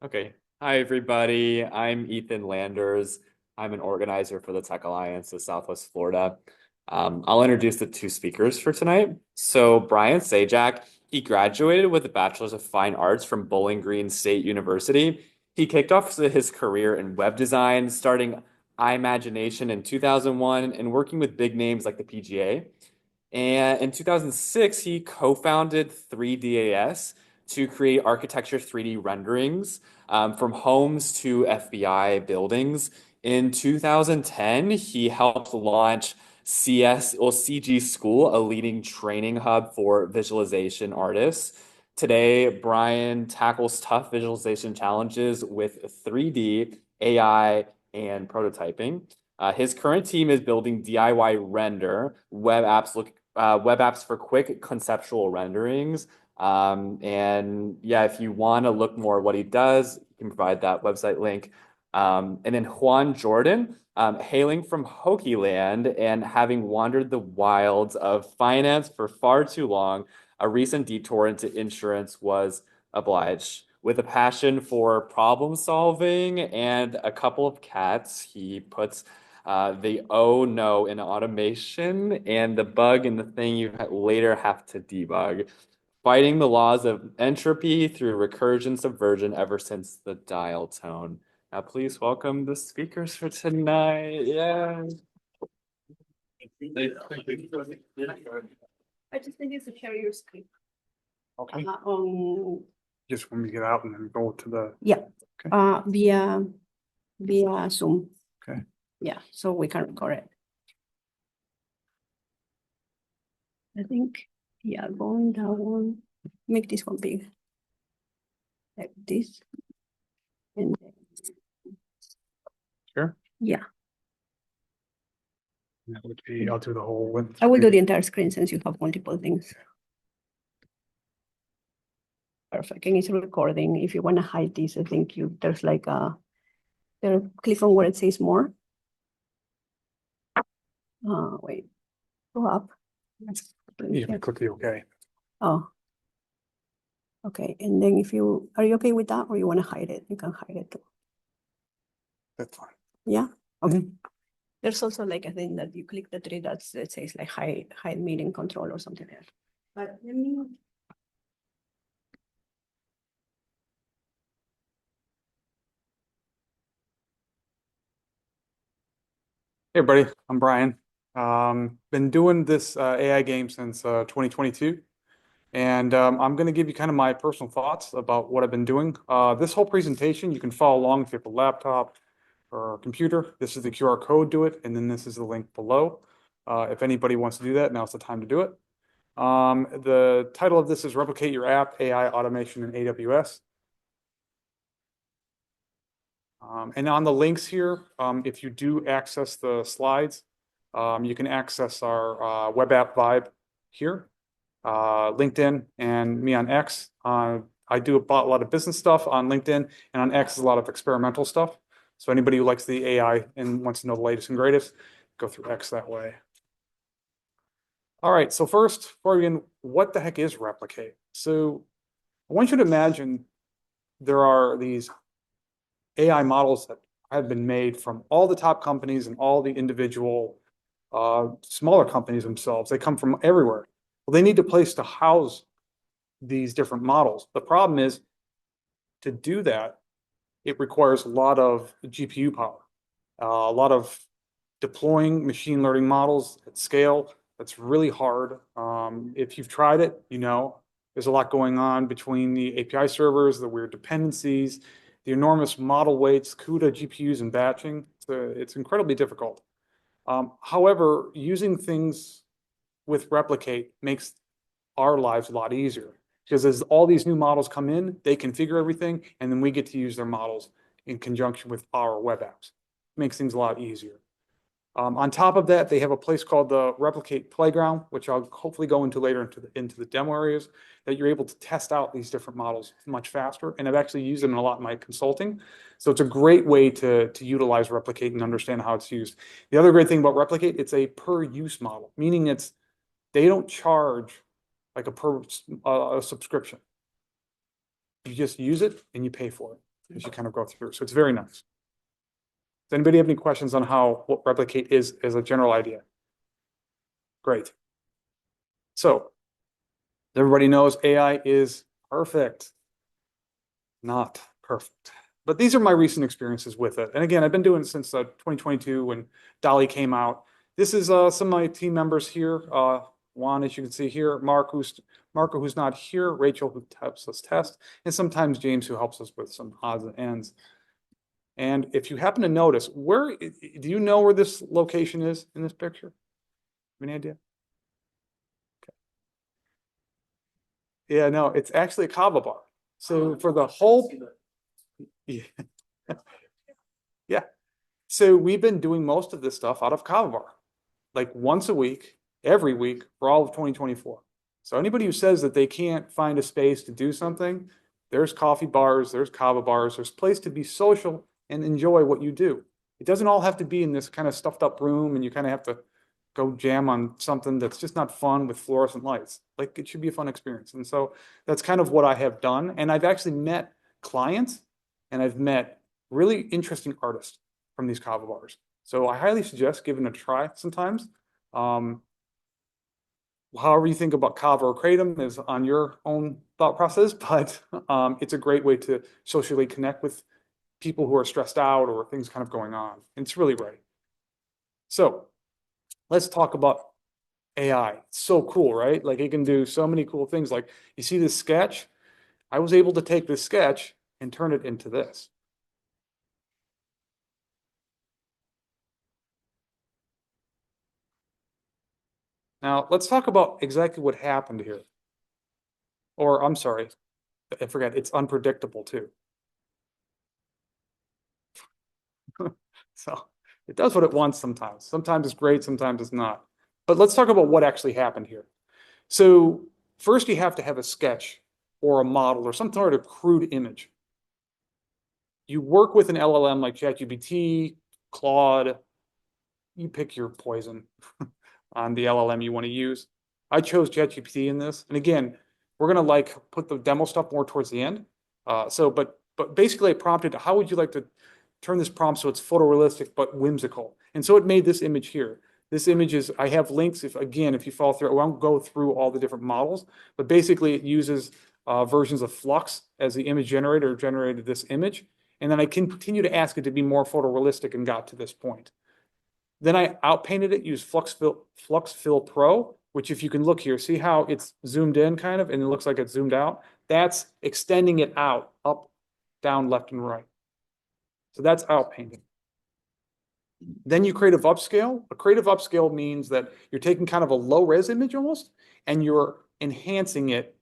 Okay. Hi, everybody. I'm Ethan Landers. I'm an organizer for the Tech Alliance of Southwest Florida. I'll introduce the two speakers for tonight. So, Brian Zajac, he graduated with a Bachelor's of Fine Arts from Bowling Green State University. He kicked off his career in web design, starting EyeMagination in 2001 and working with big names like the PGA. And in 2006, he co-founded 3DAS to create architecture 3D renderings from homes to FBI buildings. In 2010, he helped launch CGschool, a leading training hub for visualization artists. Today, Brian tackles tough visualization challenges with 3D, AI, and prototyping. His current team is building DIY render web apps for quick conceptual renderings. And yeah, if you want to look more at what he does, you can provide that website link. And then Juan Jordan, hailing from Hokiland and having wandered the wilds of finance for far too long, a recent detour into insurance was obliged. With a passion for problem solving and a couple of cats, he puts the oh no in automation and the bug in the thing you later have to debug, fighting the laws of entropy through recursion subversion ever since the dial tone. Now, please welcome the speakers for tonight. Yeah. I just need you to share your screen. Okay, On just when we get out and then go to the, yeah, Okay. via Zoom. Okay. Yeah, so we can record it. I think going down, make this one big, like this, and sure, yeah, that would be, I'll do the whole width. I will do the entire screen since you have multiple things. Perfect, and it's recording. If you want to hide this, I think there's like click on where it says more. Wait, go up. You can click the OK. Oh. Okay, and then are you okay with that, or you want to hide it? You can hide it too. That's fine. Yeah, okay. There's also like a thing that you click the three dots that says like hide meeting control or something like that. But let me. Hey, everybody, I'm Brian. Been doing this AI game since 2022. And I'm going to give you kind of my personal thoughts about what I've been doing. This whole presentation, you can follow along if you have a laptop or a computer. This is the QR code to it, and then this is the link below. If anybody wants to do that, now's the time to do it. The title of this is Replicate Your App, AI Automation in AWS. And on the links here, if you do access the slides, you can access our web app vibe here, LinkedIn, and me on X. I do a lot of business stuff on LinkedIn, and on X is a lot of experimental stuff. So anybody who likes the AI and wants to know the latest and greatest, go through X that way. All right, so first, before we begin, what the heck is Replicate? So I want you to imagine there are these AI models that have been made from all the top companies and all the individual smaller companies themselves. They come from everywhere. Well, they need a place to house these different models. The problem is, to do that, it requires a lot of GPU power, a lot of deploying machine learning models at scale. That's really hard. If you've tried it, you know there's a lot going on between the API servers, the weird dependencies, the enormous model weights, CUDA GPUs, and batching. It's incredibly difficult. However, using things with Replicate makes our lives a lot easier, because as all these new models come in, they configure everything, and then we get to use their models in conjunction with our web apps. It makes things a lot easier. On top of that, they have a place called the Replicate Playground, which I'll hopefully go into later into the demo areas, that you're able to test out these different models much faster. And I've actually used them in a lot in my consulting. So it's a great way to utilize Replicate and understand how it's used. The other great thing about Replicate, it's a per use model, meaning they don't charge like a subscription. You just use it and you pay for it. as you kind of go through. So it's very nice. Does anybody have any questions on what replicate is as a general idea? Great. So everybody knows AI is perfect. Not perfect. But these are my recent experiences with it. And again, I've been doing it since 2022 when DALL-E came out. This is some of my team members here. Juan, as you can see here, Marco, who's not here, Rachel, who helps us test, and sometimes James, who helps us with some odds and ends. And if you happen to notice, do you know where this location is in this picture? Any idea? Okay. Yeah, no, it's actually a kava bar. So for the whole, yeah. Yeah. So we've been doing most of this stuff out of kava bar, like once a week, every week for all of 2024. So anybody who says that they can't find a space to do something, there's coffee bars, there's kava bars, there's a place to be social and enjoy what you do. It doesn't all have to be in this kind of stuffed up room and you kind of have to go jam on something that's just not fun with fluorescent lights. Like it should be a fun experience. And so that's kind of what I have done. And I've actually met clients and I've met really interesting artists from these kava bars. So I highly suggest giving it a try sometimes. However you think about kava or kratom is on your own thought process, but it's a great way to socially connect with people who are stressed out or things kind of going on. And it's really right. So let's talk about AI. It's so cool, right? Like it can do so many cool things. Like you see this sketch? I was able to take this sketch and turn it into this. Now, let's talk about exactly what happened here. Or, I'm sorry, I forgot, it's unpredictable too. So it does what it wants sometimes. Sometimes it's great, sometimes it's not. But let's talk about what actually happened here. So first you have to have a sketch or a model or some sort of crude image. You work with an LLM like ChatGPT, Claude, you pick your poison on the LLM you want to use. I chose ChatGPT in this. And again, we're going to put the demo stuff more towards the end. But basically I prompted, how would you like to turn this prompt so it's photorealistic but whimsical? And so it made this image here. This image is, I have links, if you follow through, I won't go through all the different models, but basically it uses versions of Flux as the image generator, generated this image. And then I continue to ask it to be more photorealistic and got to this point. Then I outpainted it, used Flux Fill Pro, which if you can look here, see how it's zoomed in kind of, and it looks like it's zoomed out? That's extending it out, up, down, left, and right. So that's outpainting. Then you creative upscale. A creative upscale means that you're taking kind of a low res image almost, and you're enhancing it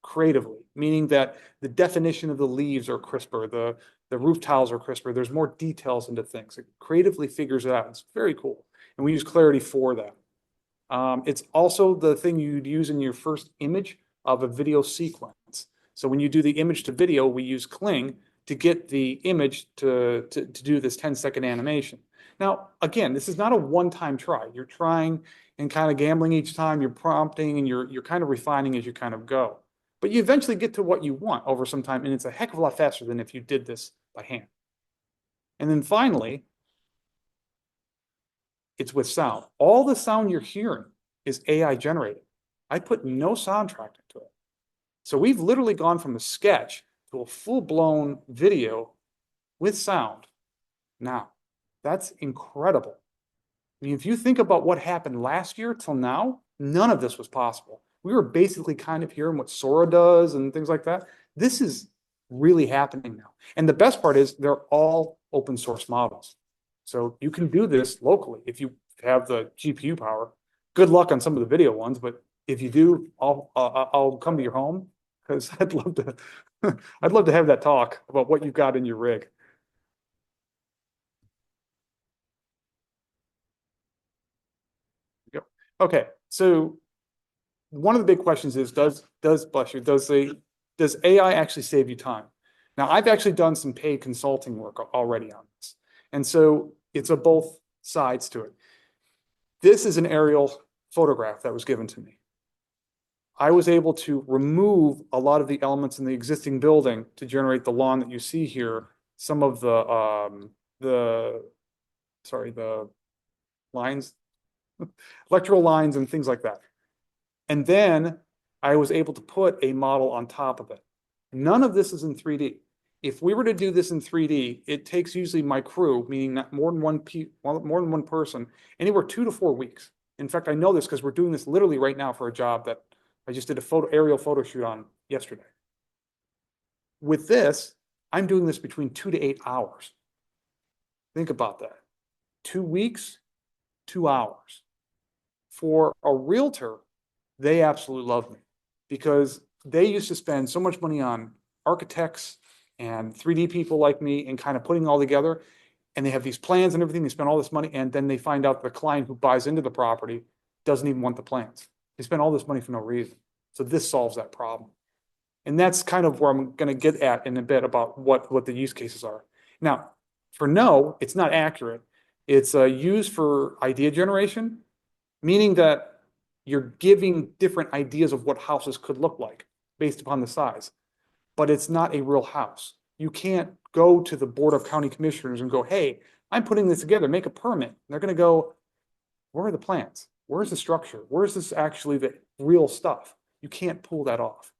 creatively, meaning that the definition of the leaves are crisper, the roof tiles are crisper, there's more details into things. It creatively figures it out. It's very cool. And we use Clarity for that. It's also the thing you'd use in your first image of a video sequence. So when you do the image to video, we use Kling to get the image to do this 10-second animation. Now, again, this is not a one-time try. You're trying and kind of gambling each time, you're prompting and you're kind of refining as you kind of go. But you eventually get to what you want over some time, and it's a heck of a lot faster than if you did this by hand. And then finally, it's with sound. All the sound you're hearing is AI generated. I put no soundtrack into it. So we've literally gone from a sketch to a full-blown video with sound. Now, that's incredible. I mean, if you think about what happened last year till now, none of this was possible. We were basically kind of hearing what Sora does and things like that. This is really happening now. And the best part is they're all open source models. So you can do this locally if you have the GPU power. Good luck on some of the video ones, but if you do, I'll come to your home because I'd love to have that talk about what you've got in your rig. Okay, so one of the big questions is, does AI actually save you time? Now, I've actually done some paid consulting work already on this. And so it's a both sides to it. This is an aerial photograph that was given to me. I was able to remove a lot of the elements in the existing building to generate the lawn that you see here. Some of the lines, electrical lines and things like that. And then I was able to put a model on top of it. None of this is in 3D. If we were to do this in 3D, it takes usually my crew, meaning not more than one person, anywhere 2 to 4 weeks. In fact, I know this because we're doing this literally right now for a job that I just did a aerial photo shoot on yesterday. With this, I'm doing this between 2 to 8 hours. Think about that. 2 weeks, 2 hours. For a realtor, they absolutely love me because they used to spend so much money on architects and 3D people like me and kind of putting it all together. And they have these plans and everything. They spend all this money, and then they find out the client who buys into the property doesn't even want the plans. They spend all this money for no reason. So this solves that problem. And that's kind of where I'm going to get at in a bit about what the use cases are. Now, for no, it's not accurate. It's used for idea generation, meaning that you're giving different ideas of what houses could look like based upon the size. But it's not a real house. You can't go to the Board of County Commissioners and go, hey, I'm putting this together, make a permit. And they're going to go, where are the plans? Where's the structure? Where's this actually the real stuff? You can't pull that off.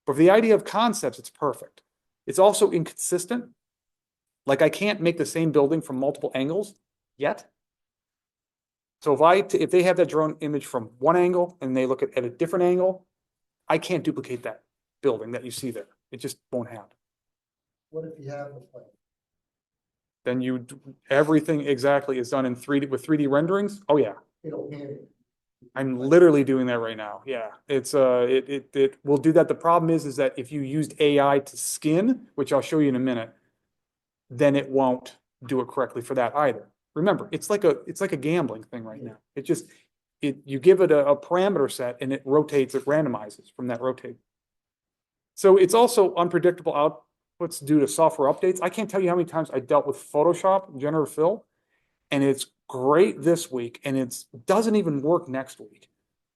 But for the idea of concepts, it's perfect. It's also inconsistent. Like I can't make the same building from multiple angles yet. So if they have that drone image from one angle and they look at a different angle, I can't duplicate that building that you see there. It just won't happen. What if you have the plan? Then everything exactly is done in 3D with 3D renderings. Oh yeah. It'll hand it. I'm literally doing that right now. Yeah, it's it will do that. The problem is that if you used AI to skin, which I'll show you in a minute, then it won't do it correctly for that either. Remember, it's like a gambling thing right now. You give it a parameter set and it rotates, it randomizes from that rotate. So it's also unpredictable outputs due to software updates. I can't tell you how many times I dealt with Photoshop, generative fill, and it's great this week and it doesn't even work next week.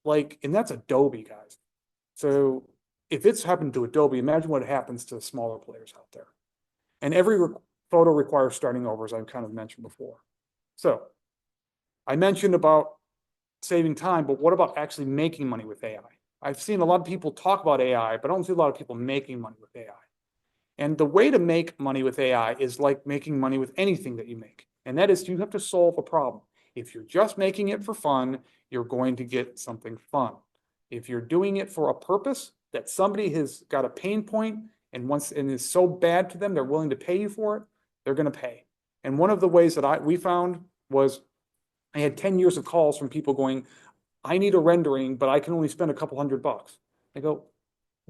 And that's Adobe, guys. So if it's happened to Adobe, imagine what happens to smaller players out there. And every photo requires starting over, as I've kind of mentioned before. So I mentioned about saving time, but what about actually making money with AI? I've seen a lot of people talk about AI, but I don't see a lot of people making money with AI. And the way to make money with AI is like making money with anything that you make. And that is you have to solve a problem. If you're just making it for fun, you're going to get something fun. If you're doing it for a purpose that somebody has got a pain point and is so bad to them, they're willing to pay you for it, they're going to pay. And one of the ways that we found was I had 10 years of calls from people going, I need a rendering, but I can only spend a couple $100. I go,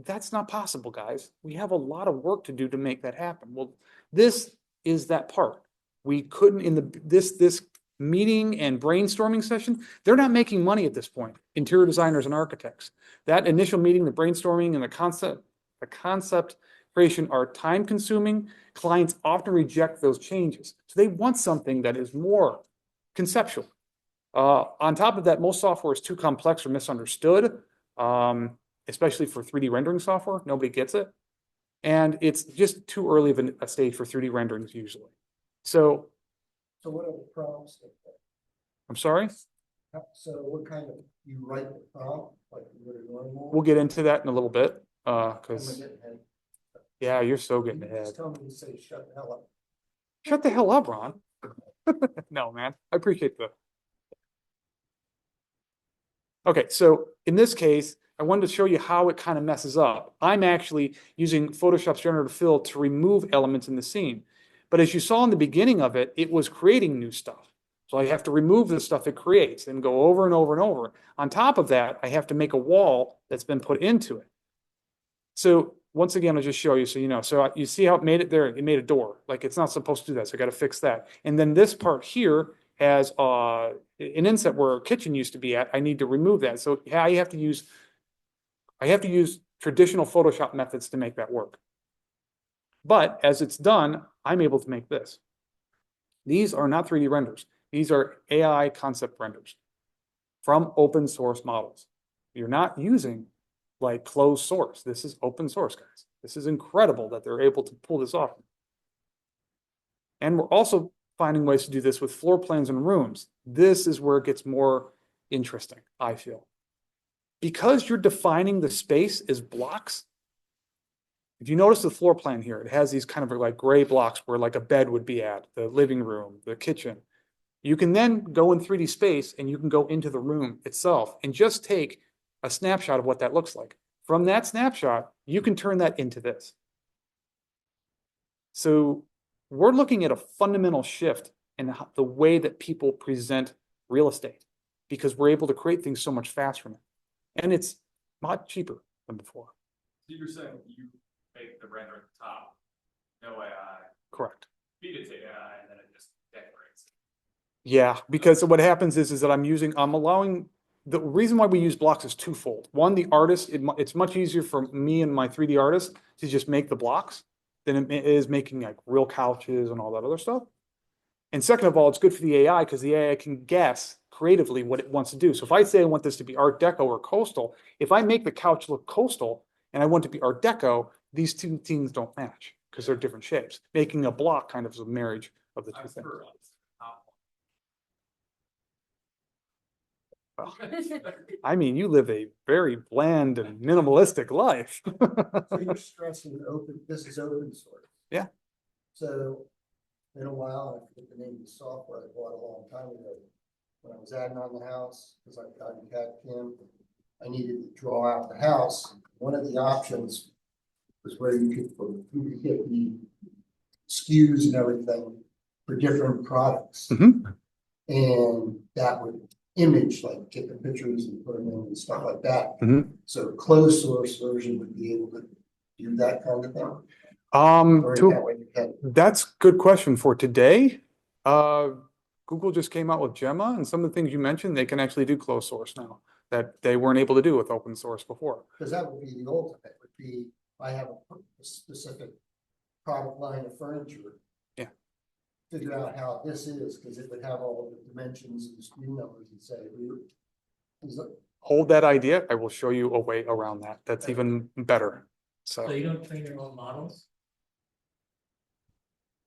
that's not possible, guys. We have a lot of work to do to make that happen. Well, this is that part. We couldn't in this meeting and brainstorming session, they're not making money at this point, interior designers and architects. That initial meeting, the brainstorming and the concept creation are time consuming. Clients often reject those changes. So they want something that is more conceptual. On top of that, most software is too complex or misunderstood, especially for 3D rendering software. Nobody gets it. And it's just too early of a stage for 3D renderings usually. So what are the prompts? I'm sorry? So what kind of, you write the prompt, like you would a normal? We'll get into that in a little bit. Because yeah, you're so getting ahead. Just tell me to say shut the hell up. Shut the hell up, Ron. No, man. I appreciate the. Okay, so in this case, I wanted to show you how it kind of messes up. I'm actually using Photoshop's generative fill to remove elements in the scene. But as you saw in the beginning of it, it was creating new stuff. So I have to remove the stuff it creates and go over and over and over. On top of that, I have to make a wall that's been put into it. So once again, I'll just show you so you know. So you see how it made it there? It made a door. Like it's not supposed to do that. So I got to fix that. And then this part here has an inset where a kitchen used to be at. I need to remove that. So yeah, I have to use traditional Photoshop methods to make that work. But as it's done, I'm able to make this. These are not 3D renders. These are AI concept renders from open source models. You're not using like closed source. This is open source, guys. This is incredible that they're able to pull this off. And we're also finding ways to do this with floor plans and rooms. This is where it gets more interesting, I feel. Because you're defining the space as blocks, if you notice the floor plan here, it has these kind of like gray blocks where like a bed would be at, the living room, the kitchen. You can then go in 3D space and you can go into the room itself and just take a snapshot of what that looks like. From that snapshot, you can turn that into this. So we're looking at a fundamental shift in the way that people present real estate because we're able to create things so much faster now. And it's much cheaper than before. So you're saying you make the render at the top, no AI, Correct. feed it to AI, and then it just decorates. Yeah, because what happens is that I'm allowing, the reason why we use blocks is twofold. One, the artist, it's much easier for me and my 3D artist to just make the blocks than it is making like real couches and all that other stuff. And second of all, it's good for the AI because the AI can guess creatively what it wants to do. So if I say I want this to be Art Deco or coastal, if I make the couch look coastal and I want it to be Art Deco, these two things don't match because they're different shapes. Making a block kind of is a marriage of the two things. Well, I mean, you live a very bland and minimalistic life. So you're stressing open, this is open source. Yeah. So in a while, I forget the name of the software I bought a long time ago. When I was adding on the house, because I got a CAD CAM, I needed to draw out the house. One of the options was where you could hit the SKUs and everything for different products. Mhm. And that would image, like get the pictures and put them in and stuff like that. Mhm. So closed source version would be able to do that kind of thing. Or To- that way you can. That's a good question for today. Google just came out with Gemma, and some of the things you mentioned, they can actually do closed source now that they weren't able to do with open source before. Because that would be the ultimate, would be, I have a specific product line of furniture. Yeah. Figure out how this is, because it would have all the dimensions and SKU numbers and say, is it, Hold that idea. I will show you a way around that. That's even better. So you don't train your own models?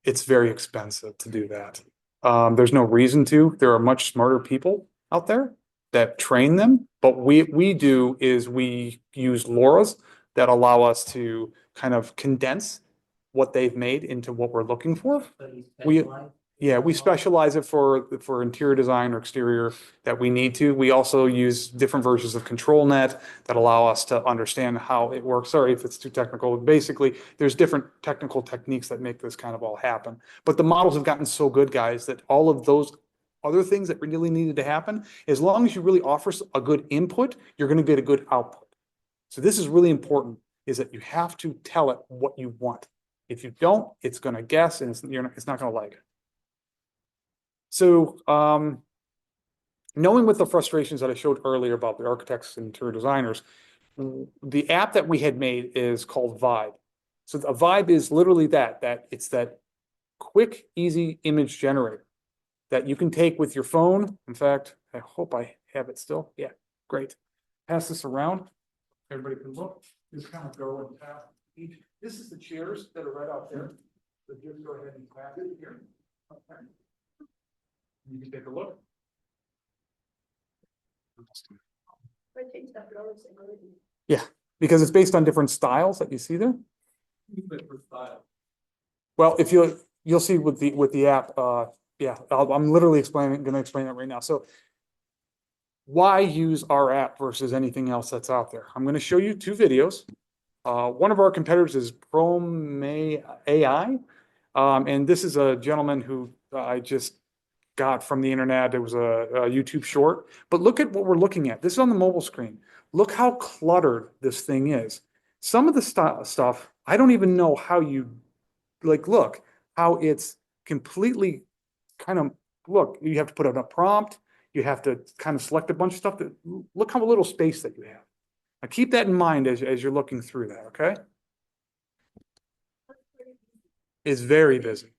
It's very expensive to do that. There's no reason to. There are much smarter people out there that train them. But we do is we use LoRa's that allow us to kind of condense what they've made into what we're looking for. We specialize it for interior design or exterior that we need to. We also use different versions of ControlNet that allow us to understand how it works. Sorry if it's too technical. Basically, there's different technical techniques that make this kind of all happen. But the models have gotten so good, guys, that all of those other things that really needed to happen, as long as you really offer a good input, you're going to get a good output. So this is really important, is that you have to tell it what you want. If you don't, it's going to guess and it's not going to like it. So knowing with the frustrations that I showed earlier about the architects and interior designers, the app that we had made is called Vibe. So a Vibe is literally that it's that quick, easy image generator that you can take with your phone. In fact, I hope I have it still. Yeah, great. Pass this around. Everybody can look. Just kind of go and tap each. This is the chairs that are right out there. So just go ahead and tap it here. Okay. You can take a look. Yeah, because it's based on different styles that you see there. Well, if you'll see with the app, yeah, I'm literally going to explain that right now. So why use our app versus anything else that's out there? I'm going to show you two videos. One of our competitors is Chrome AI, and this is a gentleman who I just got from the internet. It was a YouTube short, but look at what we're looking at. This is on the mobile screen. Look how cluttered this thing is. Some of the stuff, I don't even know how you, look how it's completely kind of, look, you have to put in a prompt. You have to kind of select a bunch of stuff. Look how little space that you have. Now keep that in mind as you're looking through that, okay? It's very busy.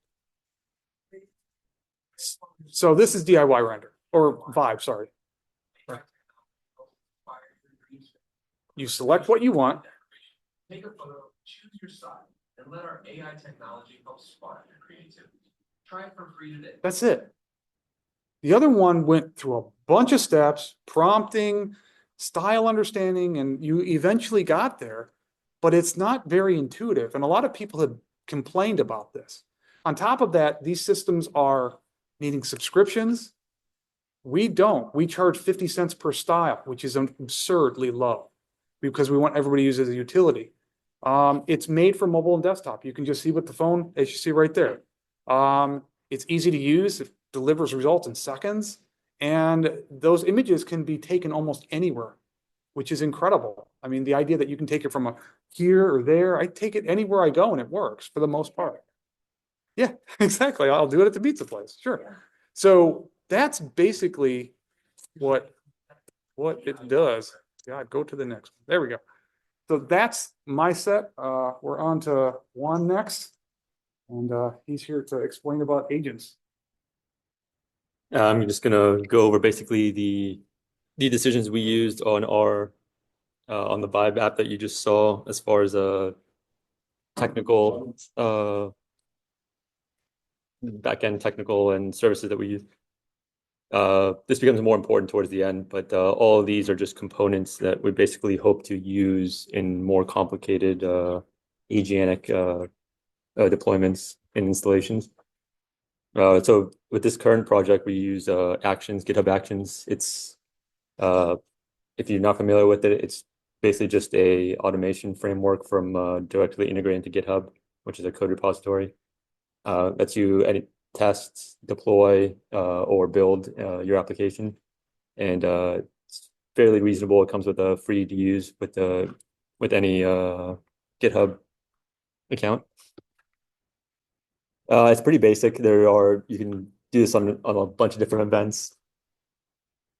So this is DIY render or Vibe, sorry. You select what you want. Take a photo, choose your style, and let our AI technology help spark your creativity. Try it for free today. That's it. The other one went through a bunch of steps, prompting, style understanding, and you eventually got there, but it's not very intuitive. And a lot of people have complained about this. On top of that, these systems are needing subscriptions. We don't. We charge 50 cents per style, which is absurdly low because we want everybody to use it as a utility. It's made for mobile and desktop. You can just see with the phone, as you see right there. It's easy to use. It delivers results in seconds. And those images can be taken almost anywhere, which is incredible. I mean, the idea that you can take it from here or there, I take it anywhere I go and it works for the most part. Yeah, exactly. I'll do it at the pizza place. Sure. So that's basically what it does. God, go to the next one. There we go. So that's my set. We're on to Juan next. And he's here to explain about agents. I'm just gonna go over basically the decisions we used on our on the Vibe app that you just saw as far as technical backend technical and services that we use. This becomes more important towards the end, but all of these are just components that we basically hope to use in more complicated agentic deployments and installations. So with this current project, we use Actions, GitHub Actions. It's if you're not familiar with it, it's basically just a automation framework from directly integrated into GitHub, which is a code repository. Lets you edit, test, deploy, or build your application, and it's fairly reasonable. It comes with a free to use with any GitHub account. It's pretty basic. You can do this on a bunch of different events,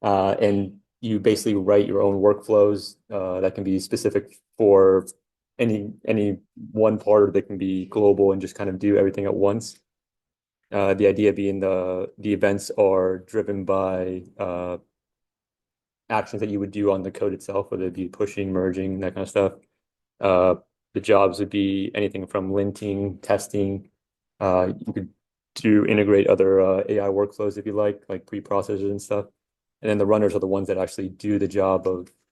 and you basically write your own workflows that can be specific for any one part, or they can be global and just kind of do everything at once. The idea being the events are driven by actions that you would do on the code itself, whether it be pushing, merging, that kind of stuff. The jobs would be anything from linting, testing. You could integrate other AI workflows if you like pre-processors and stuff. And then the runners are the ones that actually do the job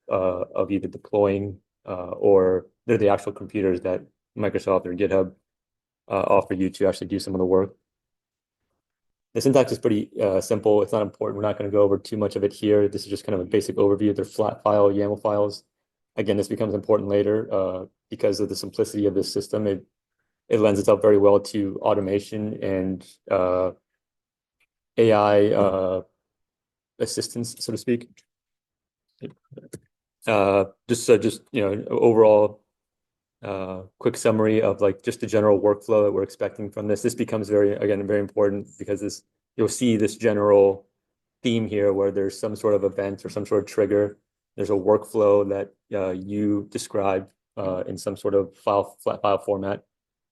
of either deploying or they're the actual computers that Microsoft or GitHub offer you to actually do some of the work. The syntax is pretty simple. It's not important. We're not going to go over too much of it here. This is just kind of a basic overview. They're flat file YAML files. Again, this becomes important later because of the simplicity of this system. It lends itself very well to automation and AI assistance, so to speak. Just overall quick summary of just the general workflow that we're expecting from this. This becomes very important because you'll see this general theme here where there's some sort of event or some sort of trigger. There's a workflow that you describe in some sort of flat file format.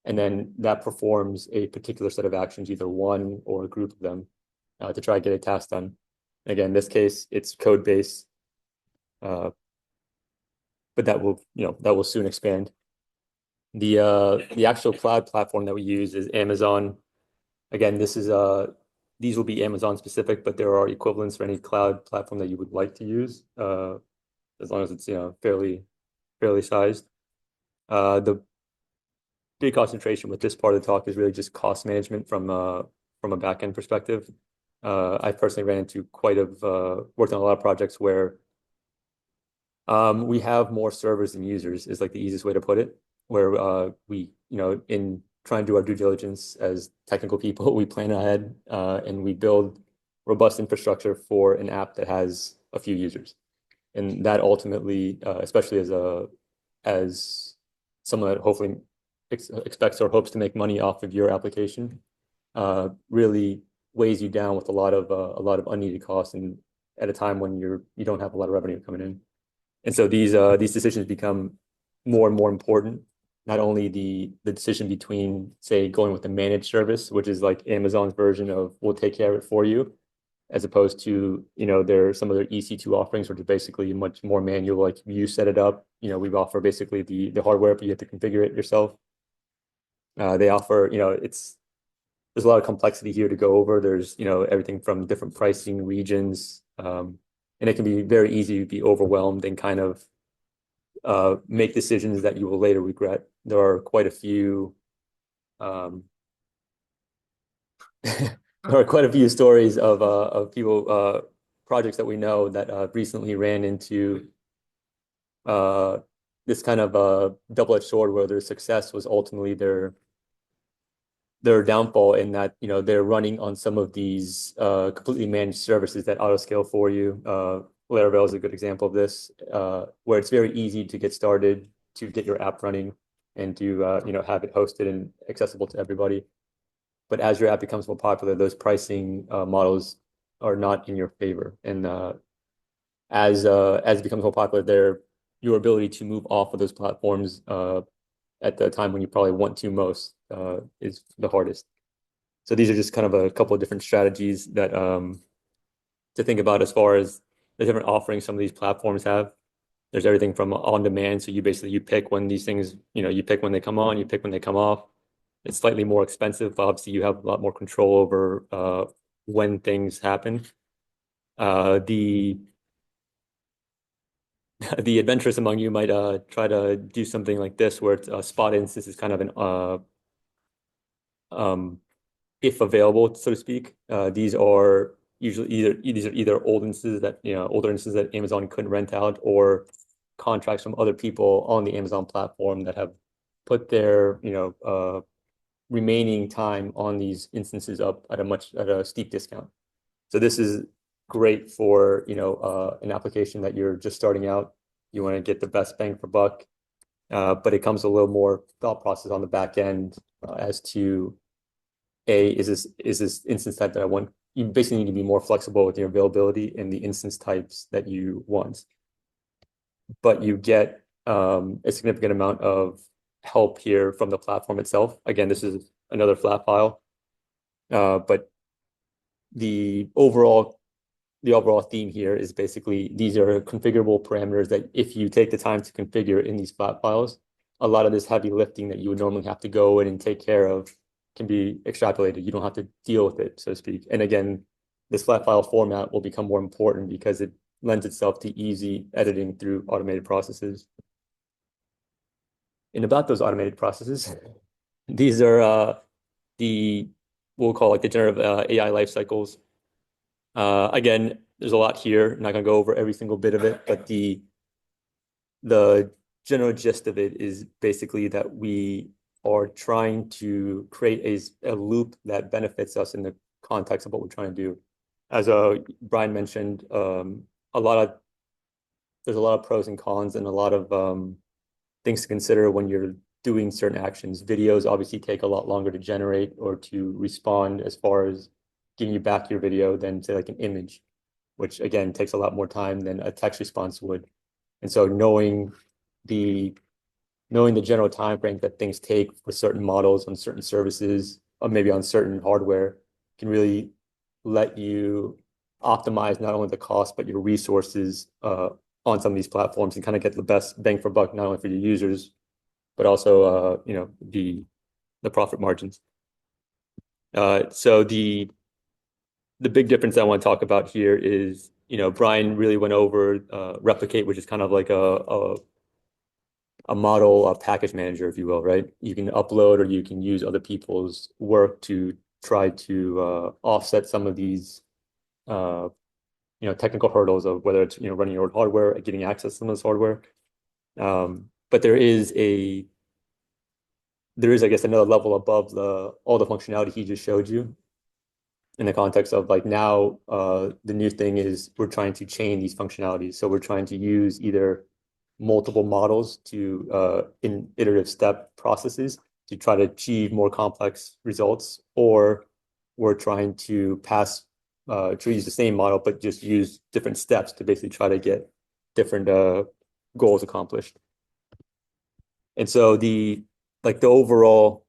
And then that performs a particular set of actions, either one or a group of them, to try to get a task done. Again, in this case, it's code base, but that will soon expand. The actual cloud platform that we use is Amazon. Again, these will be Amazon specific, but there are equivalents for any cloud platform that you would like to use, as long as it's fairly sized. The big concentration with this part of the talk is really just cost management from a backend perspective. I personally ran into worked on a lot of projects where we have more servers than users is the easiest way to put it, where we, in trying to do our due diligence as technical people, we plan ahead and we build robust infrastructure for an app that has a few users. And that ultimately, especially as someone that hopefully expects or hopes to make money off of your application, really weighs you down with a lot of unneeded costs, and at a time when you don't have a lot of revenue coming in. And so these decisions become more and more important. Not only the decision between, say, going with the managed service, which is like Amazon's version of we'll take care of it for you, as opposed to, there are some of their EC2 offerings, which are basically much more manual, like you set it up. We offer basically the hardware, but you have to configure it yourself. They offer, there's a lot of complexity here to go over. There's, everything from different pricing regions, and it can be very easy to be overwhelmed and kind of make decisions that you will later regret. There are quite a few there are quite a few stories of people, projects that we know that recently ran into this kind of double-edged sword where their success was ultimately their downfall, in that they're running on some of these completely managed services that auto-scale for you. Laravel is a good example of this, where it's very easy to get started, to get your app running, and to have it hosted and accessible to everybody. But as your app becomes more popular, those pricing models are not in your favor. And as it becomes more popular, your ability to move off of those platforms at the time when you probably want to most is the hardest. So these are just kind of a couple of different strategies that to think about as far as the different offerings some of these platforms have. There's everything from on demand. So you pick when these things, you pick when they come on, you pick when they come off. It's slightly more expensive, but obviously you have a lot more control over when things happen. The adventurous among you might try to do something like this, where it's a spot instance is kind of an if available, so to speak. These are usually either older instances that Amazon couldn't rent out, or contracts from other people on the Amazon platform that have put their remaining time on these instances up at a steep discount. So this is great for an application that you're just starting out. You want to get the best bang for buck, but it comes a little more thought process on the back end as to is this instance type that I want. You basically need to be more flexible with your availability and the instance types that you want, but you get a significant amount of help here from the platform itself. Again, this is another flat file, but the overall theme here is basically these are configurable parameters that if you take the time to configure in these flat files, a lot of this heavy lifting that you would normally have to go in and take care of can be extrapolated. You don't have to deal with it, so to speak. And again, this flat file format will become more important because it lends itself to easy editing through automated processes. And about those automated processes, these are we'll call it the generative AI life cycles. Again, there's a lot here. I'm not going to go over every single bit of it, but the general gist of it is basically that we are trying to create a loop that benefits us in the context of what we're trying to do. As Brian mentioned, there's a lot of pros and cons and a lot of things to consider when you're doing certain actions. Videos obviously take a lot longer to generate or to respond as far as giving you back your video than say like an image, which again takes a lot more time than a text response would. And so knowing the general time frame that things take for certain models on certain services or maybe on certain hardware can really let you optimize not only the cost but your resources on some of these platforms and kind of get the best bang for buck, not only for your users but also the profit margins. So the big difference I want to talk about here is, Brian really went over Replicate, which is kind of like a model, a package manager, if you will, right? You can upload or you can use other people's work to try to offset some of these technical hurdles of whether it's running your own hardware, getting access to some of this hardware. But there is, I guess, another level above all the functionality he just showed you, in the context of like now the new thing is we're trying to chain these functionalities. So we're trying to use either multiple models in iterative step processes to try to achieve more complex results, or we're trying to use the same model but just use different steps to basically try to get different goals accomplished. And so the overall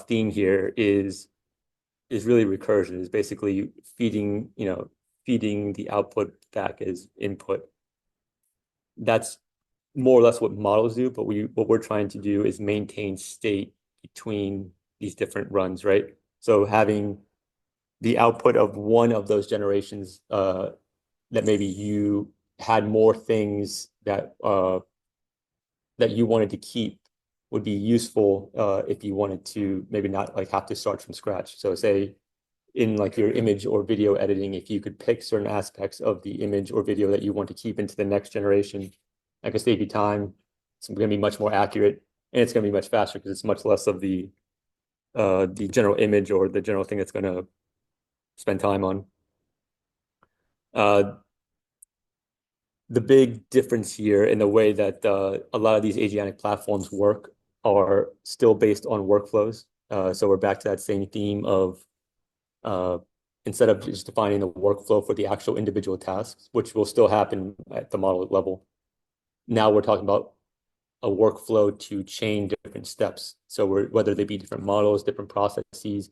theme here is really recursion, is basically feeding feeding the output back as input. That's more or less what models do, but what we're trying to do is maintain state between these different runs, right? So having the output of one of those generations that maybe you had more things that that you wanted to keep would be useful if you wanted to maybe not like have to start from scratch. So say in like your image or video editing, if you could pick certain aspects of the image or video that you want to keep into the next generation, that could save you time. It's going to be much more accurate, and it's going to be much faster because it's much less of the general image or the general thing that's going to spend time on. The big difference here in the way that a lot of these agentic platforms work are still based on workflows. So we're back to that same theme of instead of just defining the workflow for the actual individual tasks, which will still happen at the model level. Now we're talking about a workflow to chain different steps. So whether they be different models, different processes,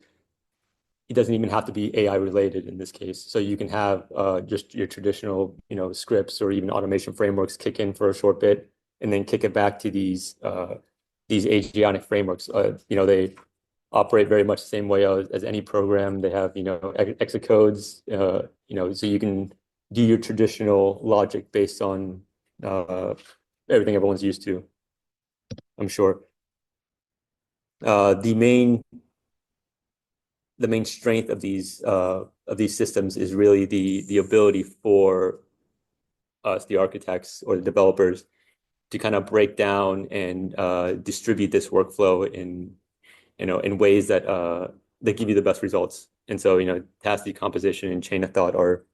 it doesn't even have to be AI related in this case. So you can have just your traditional, scripts or even automation frameworks kick in for a short bit and then kick it back to these agentic frameworks. They operate very much the same way as any program. They have, execodes, so you can do your traditional logic based on everything everyone's used to, I'm sure. The main strength of these systems is really the ability for us, the architects or the developers, to kind of break down and distribute this workflow in ways that give you the best results. And so, task decomposition and chain of thought are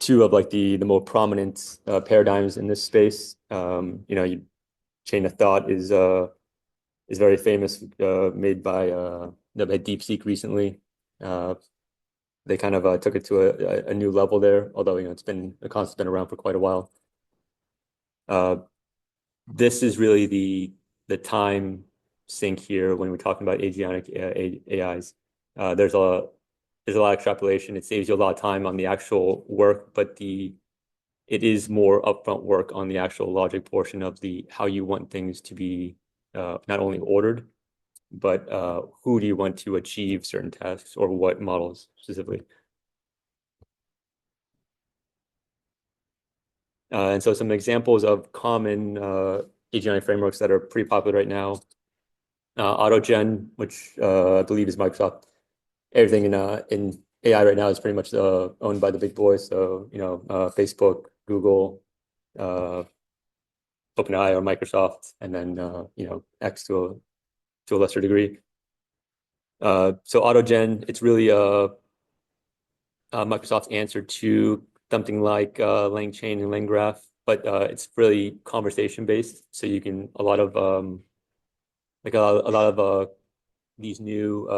two of like the more prominent paradigms in this space. Chain of thought is very famous, made by DeepSeek recently. They kind of took it to a new level there, although it's been a concept's been around for quite a while. This is really the time sink here when we're talking about agentic AIs. There's a lot of extrapolation. It saves you a lot of time on the actual work, but it is more upfront work on the actual logic portion of how you want things to be not only ordered, but who do you want to achieve certain tasks or what models specifically. And so some examples of common agentic frameworks that are pretty popular right now. AutoGen, which I believe is Microsoft. Everything in AI right now is pretty much owned by the big boys. So, Facebook, Google, OpenAI or Microsoft, and then, X to a lesser degree. So AutoGen, it's really Microsoft's answer to something like LangChain and LangGraph, but it's really conversation based. So you can a lot of these new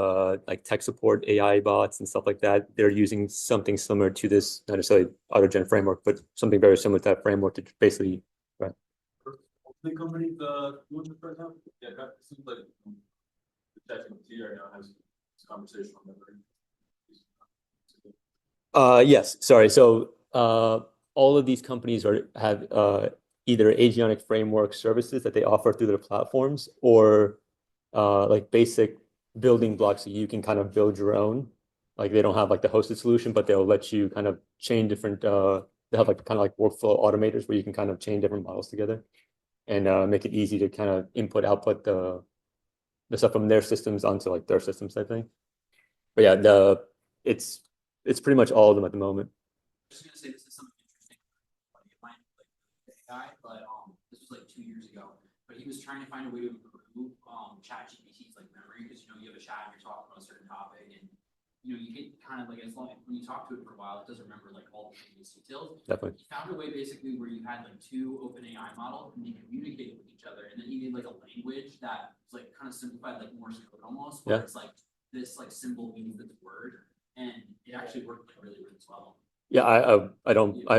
like tech support AI bots and stuff like that. They're using something similar to this, not necessarily AutoGen framework, but something very similar to that framework to basically. Right. The company doing this right now? Yeah, it seems like the ChatGPT right now has this conversational memory. Yes, sorry. So all of these companies have either agentic framework services that they offer through their platforms or like basic building blocks that you can kind of build your own. Like they don't have like the hosted solution, but they'll let you kind of chain different they have like kind of like workflow automators where you can kind of chain different models together and make it easy to kind of output the stuff from their systems onto like their systems, I think. But yeah, it's pretty much all of them at the moment. I was gonna say this is something interesting. Like the guy, but this was like 2 years ago. But he was trying to find a way to improve ChatGPT's like memory because you have a chat and you're talking about a certain topic and you get kind of like as long when you talk to it for a while, it doesn't remember like all the previous details. Definitely. He found a way basically where you had like two OpenAI models and they communicated with each other, and then he made like a language that was like kind of simplified, like Morse code almost, where it's like this like symbol means this word, and it actually worked like really, really well. Yeah, I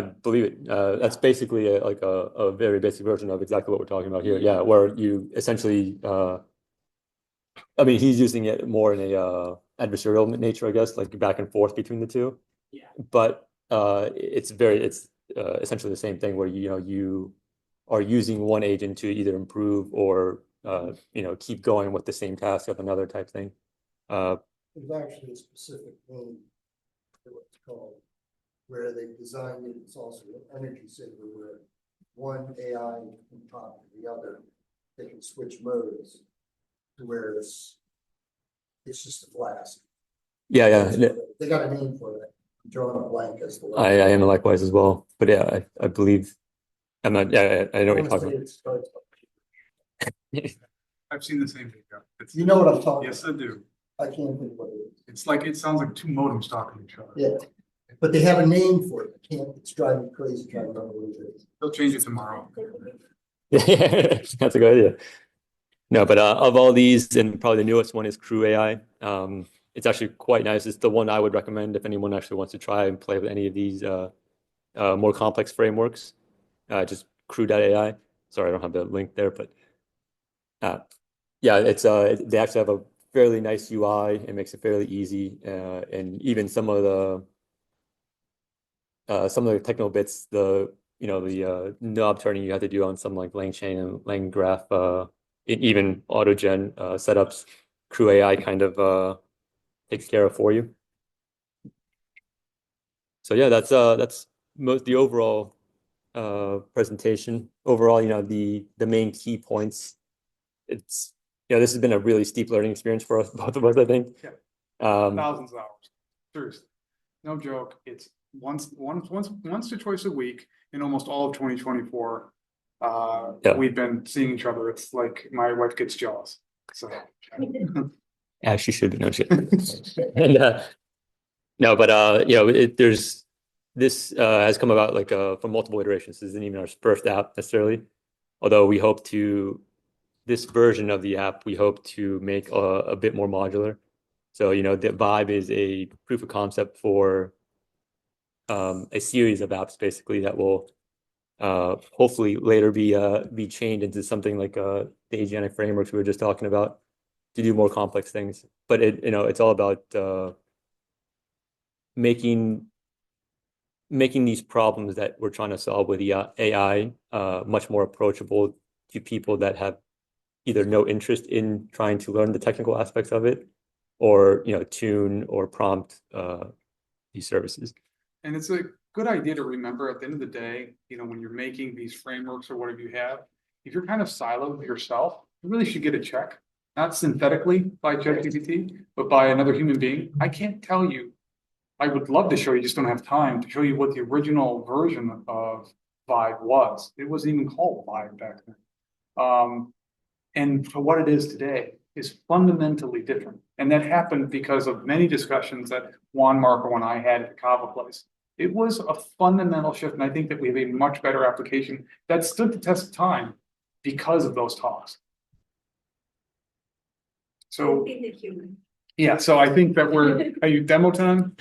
believe it. That's basically a very basic version of exactly what we're talking about here. Yeah, where you essentially, I mean, he's using it more in a adversarial nature, I guess, like back and forth between the two. Yeah. But it's essentially the same thing where you are using one agent to either improve or keep going with the same task of another type thing. There's actually a specific name for what it's called, where they designed it. It's also an energy saver where one AI on top of the other, they can switch modes to where it's just a blast. Yeah, They got a name for it. I'm drawing a blank as to I am likewise as well. But yeah, I believe I'm not. Yeah, I know what you're talking about. It starts. I've seen the same thing. You know what I'm talking Yes, about? I do. I can't think what it is. It's like, it sounds like two modems talking to each other. Yeah, but they have a name for it. I can't, it's driving me crazy trying to remember what it is. They'll change it tomorrow. That's a good idea. No, but of all these, and probably the newest one is Crew AI. It's actually quite nice. It's the one I would recommend if anyone actually wants to try and play with any of these more complex frameworks. Just Crew.ai. Sorry, I don't have the link there, but yeah, it's they actually have a fairly nice UI. It makes it fairly easy, and even some of the technical bits, the knob turning you have to do on some like LangChain and LangGraph, even AutoGen setups, Crew AI kind of takes care of for you. So yeah, that's the overall presentation. Overall, the main key points. It's this has been a really steep learning experience for us, both of us, I think. Yeah. Um, Thousands of hours. Seriously. No joke. It's once to twice a week in almost all of 2024. Yeah. We've been seeing each other. It's like my wife gets jealous. So Actually should be no shit. And no, but there's this has come about like from multiple iterations. This isn't even our first app necessarily, although we hope to this version of the app we hope to make a bit more modular. So the Vibe is a proof of concept for a series of apps basically that will hopefully later be chained into something like the agentic frameworks we were just talking about to do more complex things. But it's all about making these problems that we're trying to solve with AI much more approachable to people that have either no interest in trying to learn the technical aspects of it, or tune or prompt these services. And it's a good idea to remember at the end of the day, when you're making these frameworks or whatever you have, if you're kind of siloed with yourself, you really should get a check, not synthetically by ChatGPT, but by another human being. I can't tell you. I would love to show you, just don't have time to show you what the original version of Vibe was. It wasn't even called Vibe back then. And for what it is today is fundamentally different. And that happened because of many discussions that Juan Marco and I had at the Kava place. It was a fundamental shift. And I think that we have a much better application that stood the test of time because of those talks. So yeah, so I think that are you demo time?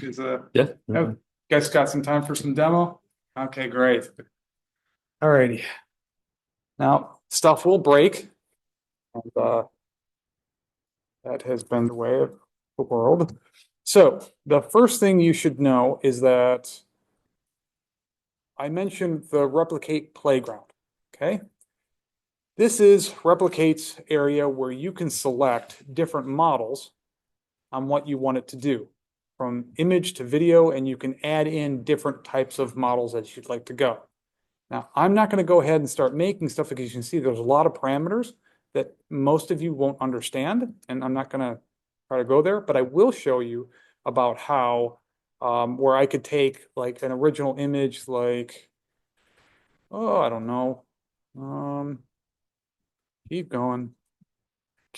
Yeah. Oh, guys got some time for some demo? Okay, great. All righty. Now stuff will break. And that has been the way of the world. So the first thing you should know is that I mentioned the replicate playground. Okay. This is replicate's area where you can select different models on what you want it to do, from image to video, and you can add in different types of models that you'd like to go. Now, I'm not going to go ahead and start making stuff because you can see there's a lot of parameters that most of you won't understand, and I'm not going to try to go there, but I will show you about how where I could take like an original image like, I don't know, keep going.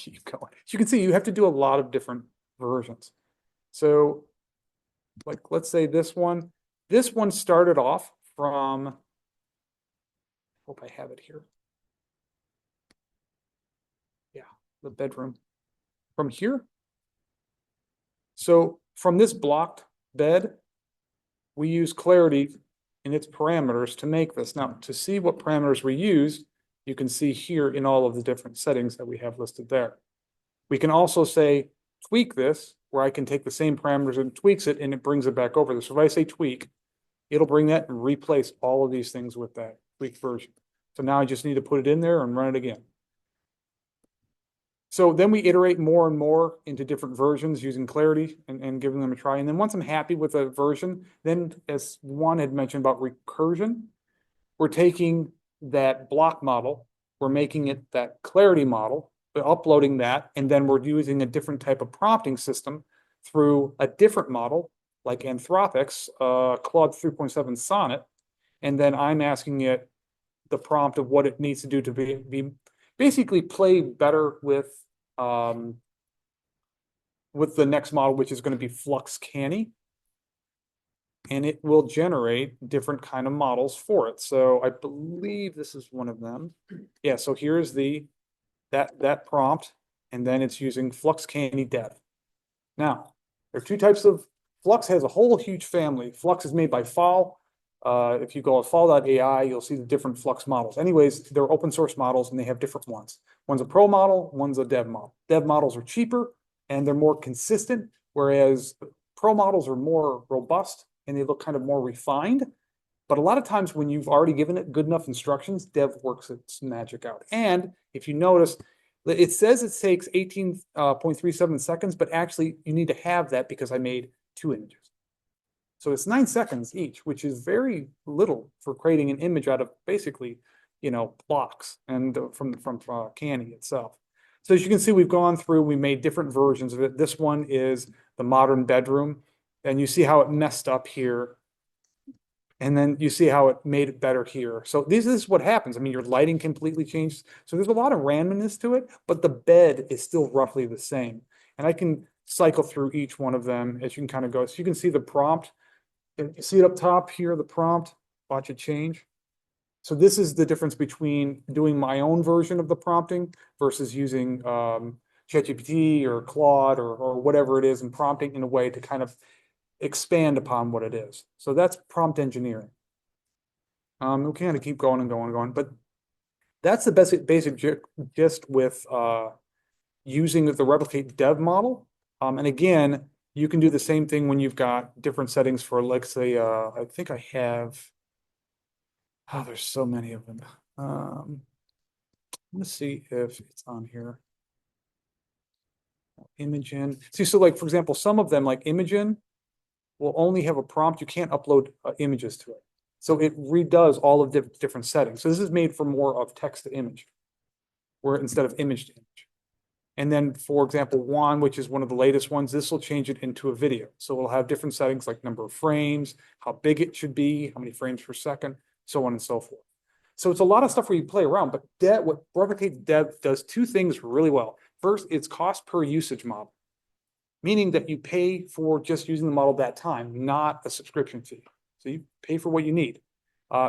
You can see you have to do a lot of different versions. So like, let's say this one started off from, hope I have it here. Yeah, the bedroom from here. So from this blocked bed, we use clarity in its parameters to make this. Now, to see what parameters we use, you can see here in all of the different settings that we have listed there. We can also say, tweak this, where I can take the same parameters and tweaks it, and it brings it back over this. So if I say tweak, it'll bring that and replace all of these things with that tweaked version. So now I just need to put it in there and run it again. So then we iterate more and more into different versions using Clarity and giving them a try. And then once I'm happy with a version, then as Juan had mentioned about recursion, we're taking that block model, we're making it that Clarity model, we're uploading that, and then we're using a different type of prompting system through a different model, like Anthropic's Claude 3.7 Sonnet. And then I'm asking it the prompt of what it needs to do to be basically play better with the next model, which is going to be Flux Canny. And it will generate different kind of models for it. So I believe this is one of them. Yeah, so here's that prompt, and then it's using Flux Canny Dev. Now, there are two types of Flux has a whole huge family. Flux is made by FAL. If you go to fal.ai, you'll see the different Flux models. Anyways, they're open source models and they have different ones. One's a pro model, one's a dev model. Dev models are cheaper and they're more consistent, whereas pro models are more robust and they look kind of more refined. But a lot of times when you've already given it good enough instructions, dev works its magic out. And if you notice, it says it takes 18.37 seconds, but actually you need to have that because I made 2 images. So it's 9 seconds each, which is very little for creating an image out of basically, blocks and from Canny itself. So as you can see, we've gone through, we made different versions of it. This one is the modern bedroom, and you see how it messed up here. And then you see how it made it better here. So this is what happens. I mean, your lighting completely changed. So there's a lot of randomness to it, but the bed is still roughly the same. And I can cycle through each one of them as you can kind of go. So you can see the prompt. And you see it up top here, the prompt, watch it change. So this is the difference between doing my own version of the prompting versus using ChatGPT or Claude or whatever it is and prompting in a way to kind of expand upon what it is. So that's prompt engineering. We kind of keep going and going and going, but that's the basic gist with using the replicate dev model. And again, you can do the same thing when you've got different settings for, like, say, I think I have, there's so many of them. Let's see if it's on here. Imagen. See, so like, for example, some of them, like Imagen, will only have a prompt. You can't upload images to it. So it redoes all of the different settings. So this is made for more of text to image, where instead of image to image. And then, for example, Juan, which is one of the latest ones, this will change it into a video. So we'll have different settings like number of frames, how big it should be, how many frames per second, so on and so forth. So it's a lot of stuff where you play around, but what Replicate Dev does 2 things really well. First, it's cost per usage model, meaning that you pay for just using the model that time, not a subscription fee. So you pay for what you need.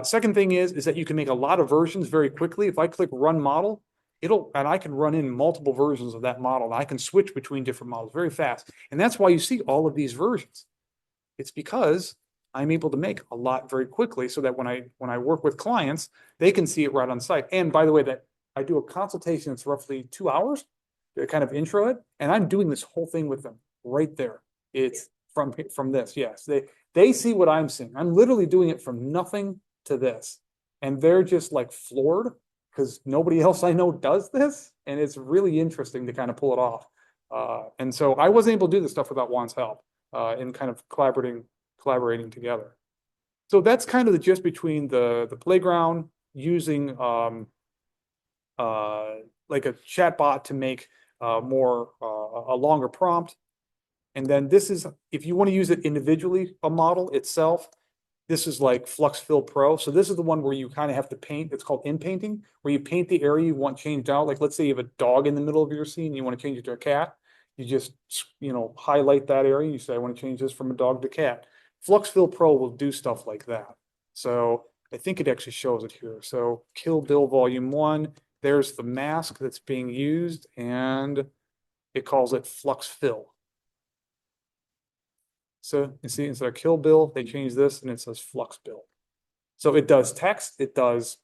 Second thing is that you can make a lot of versions very quickly. If I click run model, and I can run in multiple versions of that model. And I can switch between different models very fast. And that's why you see all of these versions. It's because I'm able to make a lot very quickly so that when I work with clients, they can see it right on site. And by the way, that I do a consultation that's roughly 2 hours to kind of intro it. And I'm doing this whole thing with them right there. It's from this. Yes, they see what I'm seeing. I'm literally doing it from nothing to this. And they're just like floored, because nobody else I know does this, and it's really interesting to kind of pull it off. And so I wasn't able to do this stuff without Juan's help in kind of collaborating together. So that's kind of the gist between the playground, using like a chat bot to make a longer prompt. And then this is, if you want to use it individually, a model itself, this is like FluxFill Pro. So this is the one where you kind of have to paint. It's called in-painting, where you paint the area you want changed out. Like, let's say you have a dog in the middle of your scene, and you want to change it to a cat. You just, highlight that area. You say, I want to change this from a dog to cat. FluxFill Pro will do stuff like that. So I think it actually shows it here. So Kill Bill Volume 1, there's the mask that's being used, and it calls it FluxFill. So you see, instead of Kill Bill, they change this and it says Flux Bill. So it does text, it does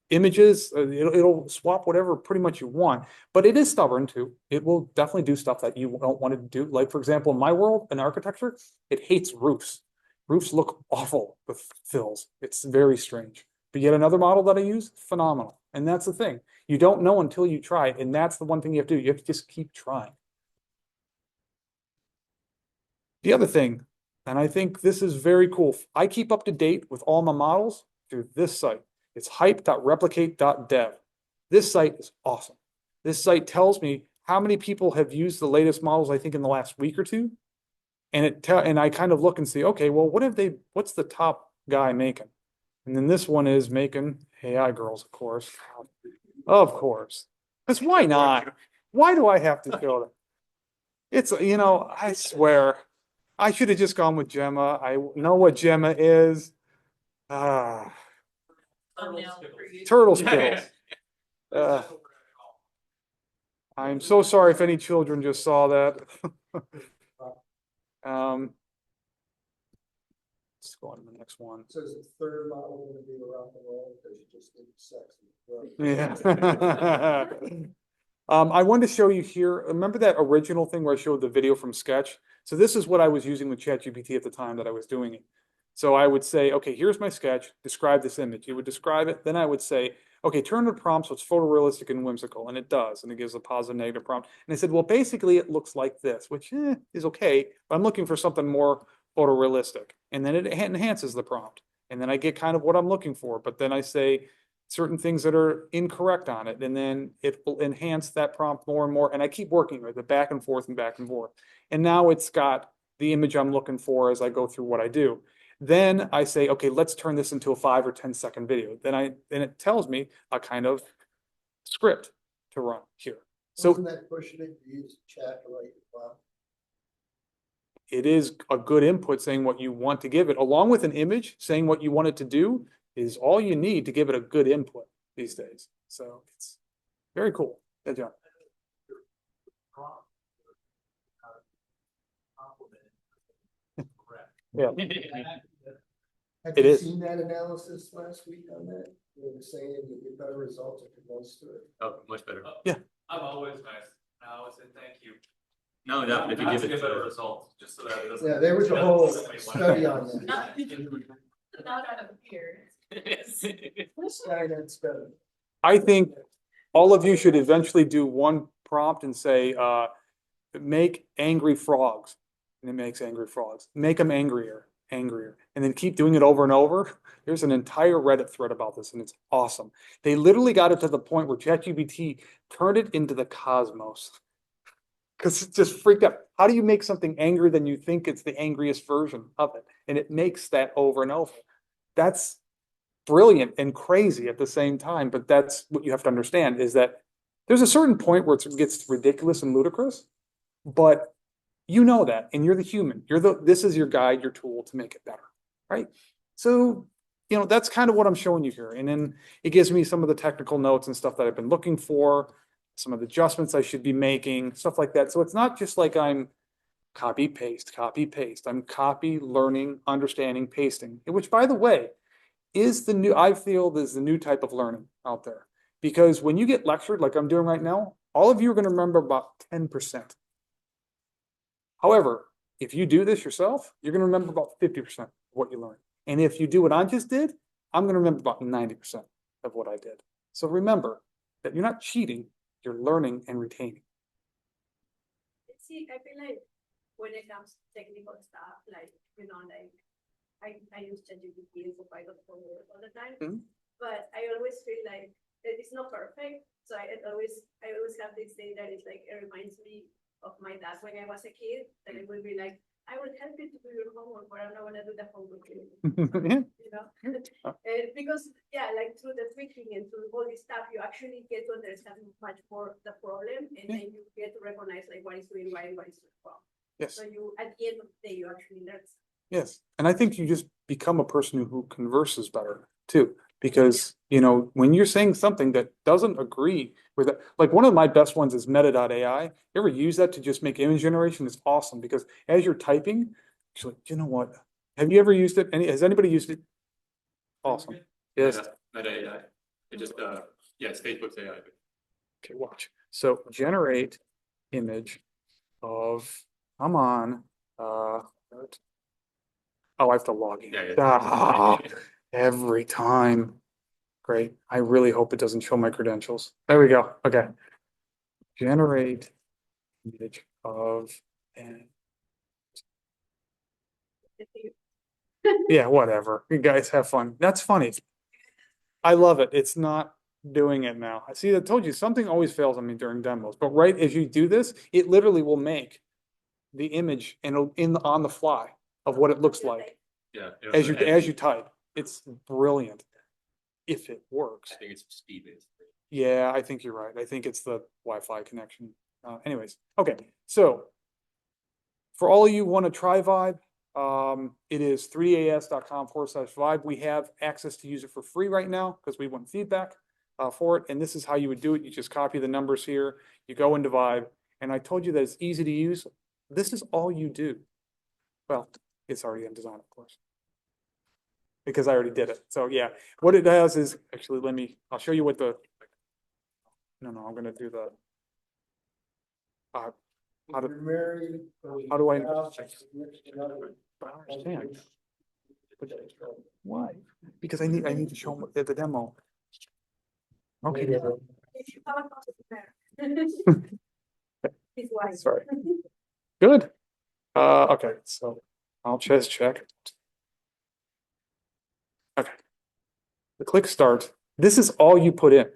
images, it'll swap whatever pretty much you want, but it is stubborn too. It will definitely do stuff that you don't want it to do. Like, for example, in my world, in architecture, it hates roofs. roofs look awful with fills. It's very strange. But yet another model that I use, phenomenal. And that's the thing. You don't know until you try it. And that's the one thing you have to do. You have to just keep trying. The other thing, and I think this is very cool, I keep up to date with all my models through this site. It's hype.replicate.dev. This site is awesome. This site tells me how many people have used the latest models, I think, in the last week or two. And I kind of look and see, okay, well, what's the top guy making? And then this one is making AI girls, of course. Of course. Because why not? Why do I have to show them? It's, I swear, I should have just gone with Gemma. I know what Gemma is. Turtle Skittles. I'm so sorry if any children just saw that. Let's go on to the next one. So is the third model going to be around the world because you just did sex? Yeah. I wanted to show you here. Remember that original thing where I showed the video from Sketch? So this is what I was using with ChatGPT at the time that I was doing it. So I would say, okay, here's my sketch. Describe this image. You would describe it. Then I would say, okay, turn the prompt so it's photorealistic and whimsical. And it does. And it gives a positive, negative prompt. And I said, well, basically it looks like this, which is okay. But I'm looking for something more photorealistic. And then it enhances the prompt. And then I get kind of what I'm looking for. But then I say certain things that are incorrect on it. And then it will enhance that prompt more and more. And I keep working with it back and forth and back and forth. And now it's got the image I'm looking for as I go through what I do. Then I say, okay, let's turn this into a 5 or 10 second video. Then it tells me a kind of script to run here. So isn't that pushing it to use chat to write the prompt? it is a good input saying what you want to give it, along with an image saying what you want it to do is all you need to give it a good input these days. So it's very cool. Yeah, John. Yeah. Have It you is. seen that analysis last week on that? They were saying you get better results if you're close to it. Oh, much better. Yeah. I'm always nice. I always say thank you. No, if you Not give to it get better results, just so that it doesn't. Yeah, there was a whole study on that. Not out of fear. This guy that's better. I think all of you should eventually do one prompt and say, make angry frogs. And it makes angry frogs. Make them angrier. And then keep doing it over and over. There's an entire Reddit thread about this, and it's awesome. They literally got it to the point where ChatGPT turned it into the cosmos. Because it's just freaked out. How do you make something angrier than you think it's the angriest version of it? And it makes that over and over. That's brilliant and crazy at the same time. But that's what you have to understand is that there's a certain point where it gets ridiculous and ludicrous. But you know that, and you're the human. This is your guide, your tool to make it better, right? So, that's kind of what I'm showing you here. And then it gives me some of the technical notes and stuff that I've been looking for, some of the adjustments I should be making, stuff like that. So it's not just like I'm copy, paste. I'm copy, learning, understanding, pasting, which, by the way, I feel is the new type of learning out there. Because when you get lectured like I'm doing right now, all of you are going to remember about 10%. However, if you do this yourself, you're going to remember about 50% of what you learned. And if you do what I just did, I'm going to remember about 90% of what I did. So remember that you're not cheating, you're learning and retaining. See, I feel like when it comes to technical stuff, like, I use ChatGPT and Copilot for work all the time, but I always feel like it's not perfect. So I always have this thing that is like, it reminds me of my dad when I was a kid, that it would be like, I will help you to do your homework, but I'm not gonna do the homework. Because like through the tweaking and through all this stuff, you actually get to understand much more the problem, and then you get to recognize like what is doing right and what is doing wrong. Yes. So you, at the end of the day, you actually learn. Yes. And I think you just become a person who converses better too. Because, when you're saying something that doesn't agree with it, like one of my best ones is meta.ai. You ever use that to just make image generation? It's awesome because as you're typing, you're like, you know what? Have you ever used it? Has anybody used it? Awesome. Yes. Meta.ai. It just, it's Facebook's AI. Okay, watch. So generate image of, come on. Oh, I have to log in. Yeah, yeah. Ah, every time. Great. I really hope it doesn't show my credentials. There we go. Okay. Generate image of and yeah, whatever. You guys have fun. That's funny. I love it. It's not doing it now. I see. I told you something always fails on me during demos, but right as you do this, it literally will make the image and on the fly of what it looks like Yeah. as you type. It's brilliant if it works. I think it's speed based. Yeah, I think you're right. I think it's the Wi-Fi connection. Anyways, okay. So for all of you who want to try Vibe, it is 3as.com/Vibe. We have access to use it for free right now because we want feedback for it. And this is how you would do it. You just copy the numbers here. You go into Vibe. And I told you that it's easy to use. This is all you do. Well, it's already in design, of course, because I already did it. So yeah, what it does is actually, I'll show you what the, no, I'm going to do the, how do I understand? Why? Because I need to show them the demo. Okay. If you have a customer. His wife. Sorry. Good. Okay, so I'll just check. Okay. The click start. This is all you put in.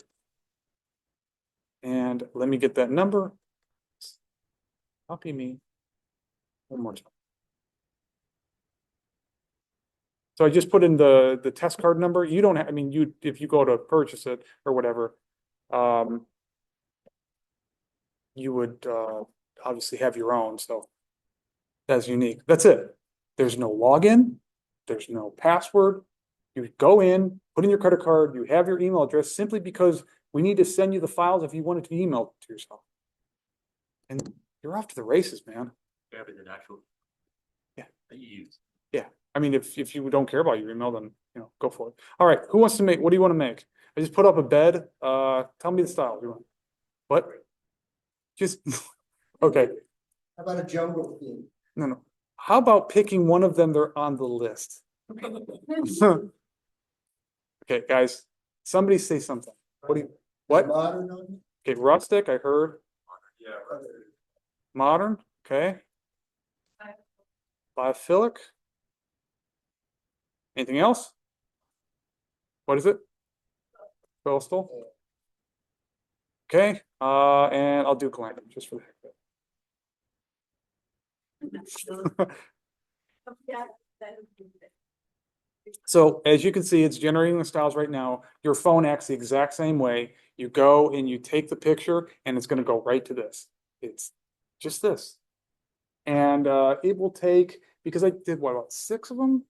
And let me get that number. Copy me one more time. So I just put in the test card number. You don't have, I mean, if you go to purchase it or whatever, you would obviously have your own. So that's unique. That's it. There's no login. There's no password. You go in, put in your credit card. You have your email address simply because we need to send you the files if you want it to be emailed to yourself. And you're off to the races, man. Yeah, but the actual. Yeah. That you use. Yeah. I mean, if you don't care about your email, then go for it. All right. Who wants to make? What do you want to make? I just put up a bed. Tell me the style you want. What? Just okay. How about a jungle theme? No. How about picking one of them? They're on the list. Okay, guys. Somebody say something. What? Modern on Okay, rustic. I heard. Yeah. Modern. Okay. Biophilic. Anything else? What is it? Coastal. Okay. And I'll do glam just for the heck of it. Yeah, that would be good. So as you can see, it's generating the styles right now. Your phone acts the exact same way. You go and you take the picture and it's going to go right to this. It's just this. And it will take, because I did what, about 6 of them?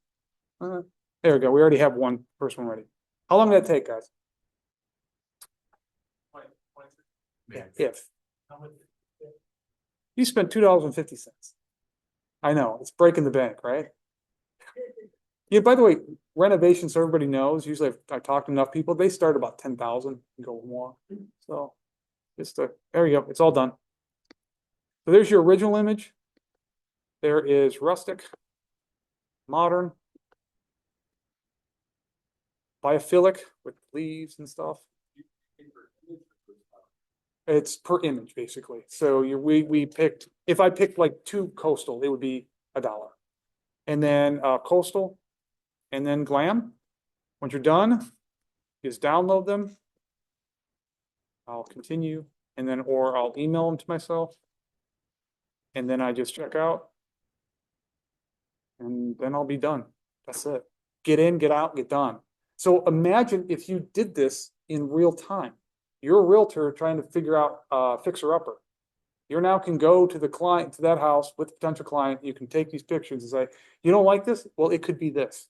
There we go. We already have first one ready. How long did that take, guys? Yeah, if. You spent $2.50. I know, it's breaking the bank, right? Yeah, by the way, renovations, so everybody knows, usually I talk to enough people, they start about 10,000 and go more. So there you go, it's all done. So there's your original image. There is rustic, modern, biophilic with leaves and stuff. It's per image, basically. So we picked, if I picked like 2 coastal, it would be $1. And then coastal, and then glam. Once you're done, just download them. I'll continue, and then or I'll email them to myself. And then I just check out. And then I'll be done. That's it. Get in, get out, get done. So imagine if you did this in real time. You're a realtor trying to figure out fixer-upper. You now can go to the client, to that house with the potential client. You can take these pictures and say, you don't like this? Well, it could be this.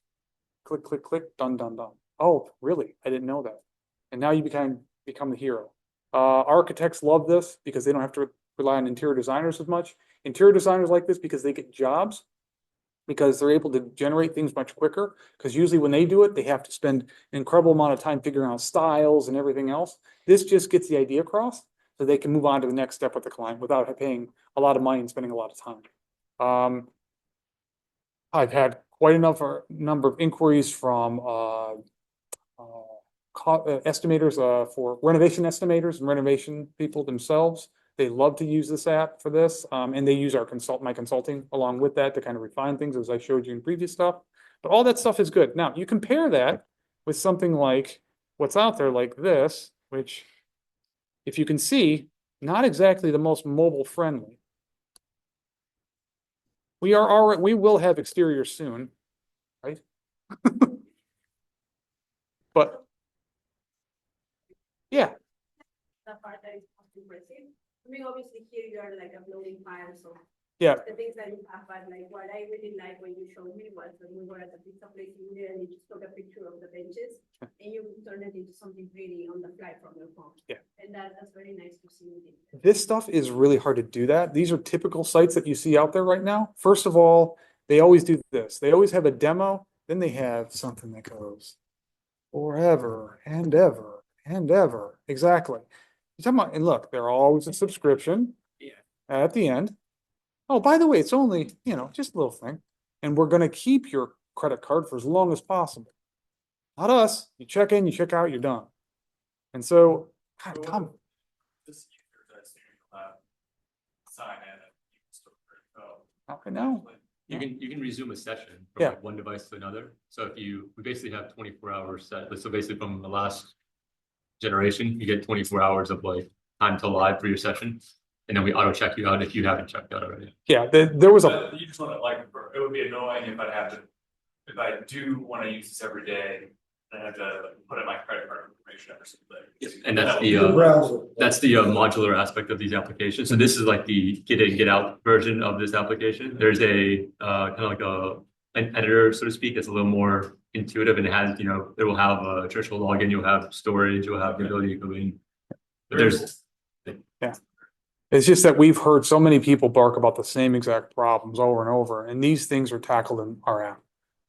Click, click, click, done, done, done. Oh, really? I didn't know that. And now you become the hero. Architects love this because they don't have to rely on interior designers as much. Interior designers like this because they get jobs, because they're able to generate things much quicker. Because usually when they do it, they have to spend an incredible amount of time figuring out styles and everything else. This just gets the idea across so they can move on to the next step with the client without paying a lot of money and spending a lot of time. I've had quite enough number of inquiries from estimators for renovation estimators and renovation people themselves. They love to use this app for this, and they use our my consulting along with that to kind of refine things, as I showed you in previous stuff. But all that stuff is good. Now you compare that with something like what's out there, like this, which, if you can see, not exactly the most mobile friendly. We will have exteriors soon, right? But yeah, The part that is most impressive. I mean, obviously here you are like uploading files, so yeah, the things that you have, but like what I really like when you showed me was when we were at the pizza place in there and you just took a picture of the benches and you turn it into something pretty on the fly from your phone. Yeah. And that's very nice to see. this stuff is really hard to do that. These are typical sites that you see out there right now. First of all, they always do this. They always have a demo, then they have something that goes forever and ever and ever. Exactly. You're talking about, and look, they're always a subscription at the end. Oh, by the way, it's only, just a little thing. And we're going to keep your credit card for as long as possible. Not us. You check in, you check out, you're done. And so, God, come. This user that's sign in and you can still go. I know. You can resume a session from Yeah. like one device to another. So we basically have 24 hours set. So basically from the last generation, you get 24 hours of like time to live for your session. And then we auto check you out if you haven't checked out already. Yeah, there was a, But you just want to it would be annoying if if I do want to use this every day, I have to put in my credit card information every single day. And that's the modular aspect of these applications. So this is like the get in, get out version of this application. There's a kind of like an editor, so to speak, that's a little more intuitive, and it has, it will have a traditional login, you'll have storage, you'll have the ability to go in. But it's just that we've heard so many people bark about the same exact problems over and over, and these things are tackled in our app.